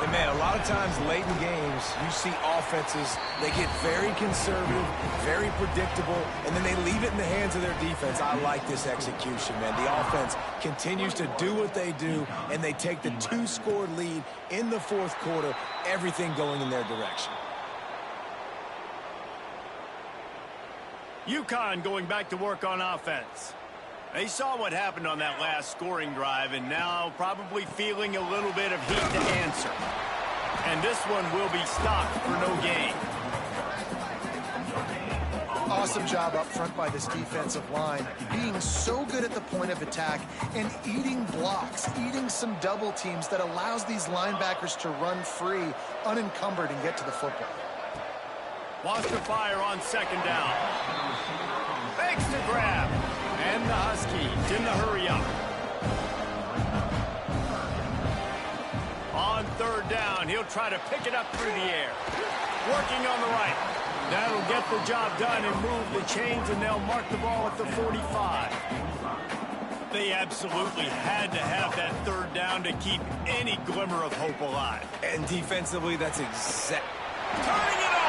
And man, a lot of times late in games, you see offenses, they get very conservative, very predictable, and then they leave it in the hands of their defense. I like this execution, man. The offense continues to do what they do, and they take the 2-score lead in the fourth quarter, everything going in their direction. UConn going back to work on offense. They saw what happened on that last scoring drive and now probably feeling a little bit of heat to answer. And this one will be stopped for no gain. Awesome job up front by this defensive line, being so good at the point of attack and eating blocks, eating some double teams that allows these linebackers to run free, unencumbered, and get to the football. Wants to fire on second down. Fakes to grab. And the Huskies in the hurry up. On third down, he'll try to pick it up through the air. Working on the right. That'll get the job done and move the chains, and they'll mark the ball at the 45. They absolutely had to have that third down to keep any glimmer of hope alive. And defensively, that's Turning it on!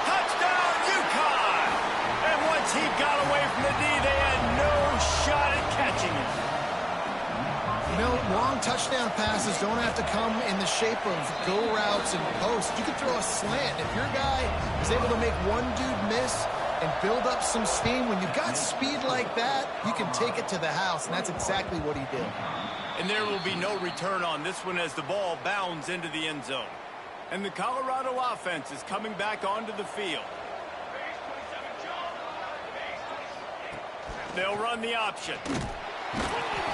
Touchdown, UConn! And once he got away from the knee, they had no shot at catching him. You know, long touchdown passes don't have to come in the shape of go routes and posts. You can throw a slant. If your guy is able to make one dude miss and build up some steam, when you've got speed like that, you can take it to the house, and that's exactly what he did. And there will be no return on this one as the ball bounds into the end zone. And the Colorado offense is coming back onto the field. They'll run the option.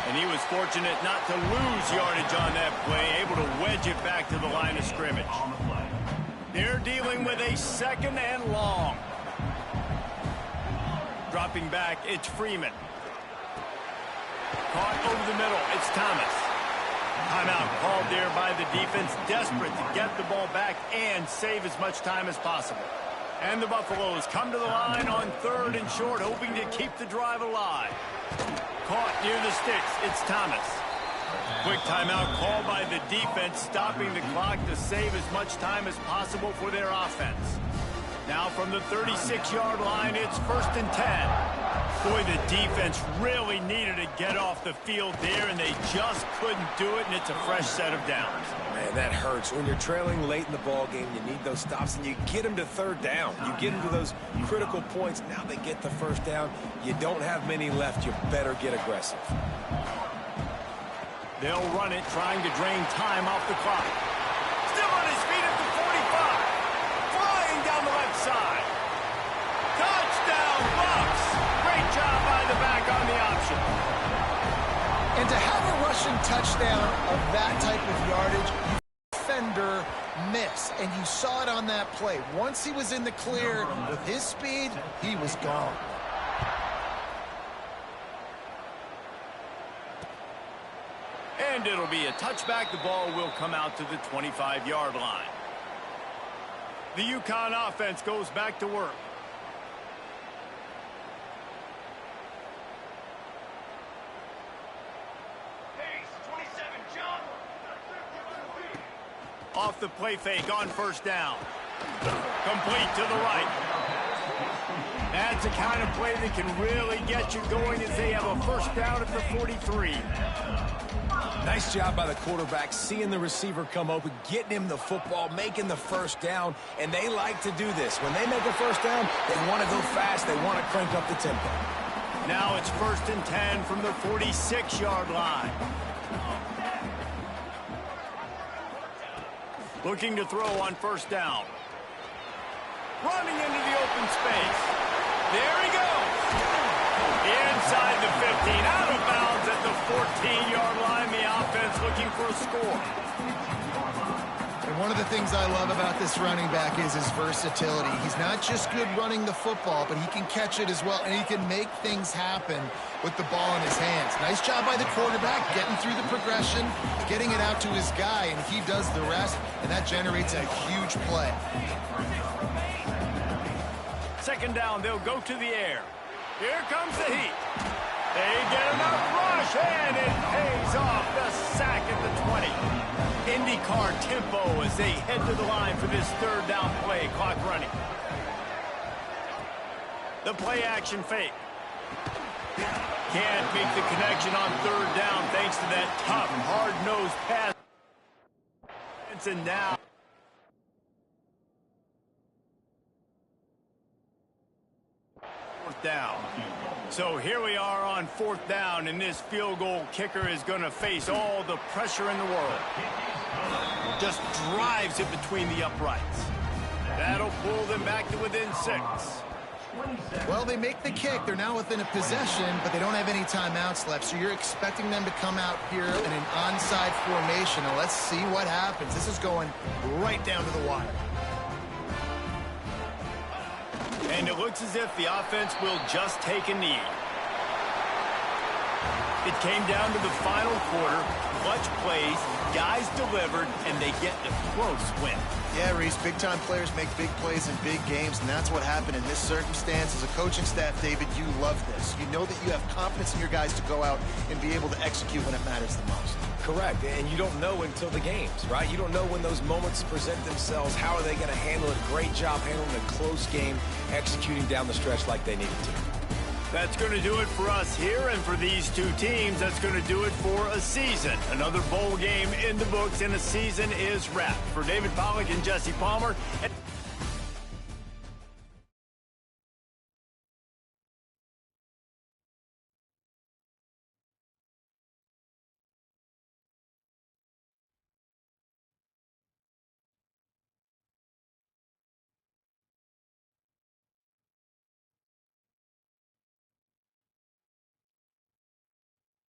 And he was fortunate not to lose yardage on that play, able to wedge it back to the line of scrimmage. They're dealing with a second and long. Dropping back, it's Freeman. Caught over the middle, it's Thomas. Timeout called there by the defense, desperate to get the ball back and save as much time as possible. And the Buffaloes come to the line on third and short, hoping to keep the drive alive. Caught near the sticks, it's Thomas. Quick timeout called by the defense, stopping the clock to save as much time as possible for their offense. Now from the 36-yard line, it's 1st and 10. Boy, the defense really needed to get off the field there, and they just couldn't do it, and it's a fresh set of downs. Man, that hurts. When you're trailing late in the ball game, you need those stops, and you get them to third down. You get them to those critical points. Now they get the first down. You don't have many left. You better get aggressive. They'll run it, trying to drain time off the clock. Still on his feet at the 45. Flying down the left side. Touchdown, Bucks! Great job by the back on the option. And to have a rushing touchdown of that type of yardage, you defender miss. And you saw it on that play. Once he was in the clear with his speed, he was gone. And it'll be a touchback. The ball will come out to the 25-yard line. The UConn offense goes back to work. Off the play fake on 1st down. Complete to the right. That's the kind of play that can really get you going as they have a first down at the 43. Nice job by the quarterback, seeing the receiver come open, getting him the football, making the first down, and they like to do this. When they make a first down, they want to go fast, they want to crank up the tempo. Now it's 1st and 10 from the 46-yard line. Looking to throw on 1st down. Running into the open space. There he goes. Inside the 15, out of bounds at the 14-yard line. The offense looking for a score. And one of the things I love about this running back is his versatility. He's not just good running the football, but he can catch it as well, and he can make things happen with the ball in his hands. Nice job by the quarterback, getting through the progression, getting it out to his guy, and he does the rest, and that generates a huge play. 2nd down, they'll go to the air. Here comes the heat. They get enough rush, and it pays off. The sack at the 20. IndyCar tempo as they head to the line for this 3rd down play. Clock running. The play action fake. Can't make the connection on 3rd down thanks to that tough, hard-nosed pass. And now. Down. So here we are on 4th down, and this field goal kicker is going to face all the pressure in the world. Just drives it between the uprights. That'll pull them back to within 6. Well, they make the kick. They're now within a possession, but they don't have any timeouts left, so you're expecting them to come out here in an onside formation. Now let's see what happens. This is going right down to the wire. And it looks as if the offense will just take a knee. It came down to the final quarter. Clutch plays, guys delivered, and they get a close win. Yeah, Reese, big-time players make big plays in big games, and that's what happened in this circumstance. As a coaching staff, David, you love this. You know that you have confidence in your guys to go out and be able to execute when it matters the most. Correct, and you don't know until the games, right? You don't know when those moments present themselves. How are they going to handle it? Great job handling a close game, executing down the stretch like they needed to. That's going to do it for us here, and for these two teams, that's going to do it for a season. Another bowl game in the books, and a season is wrapped. For David Pollack and Jesse Palmer.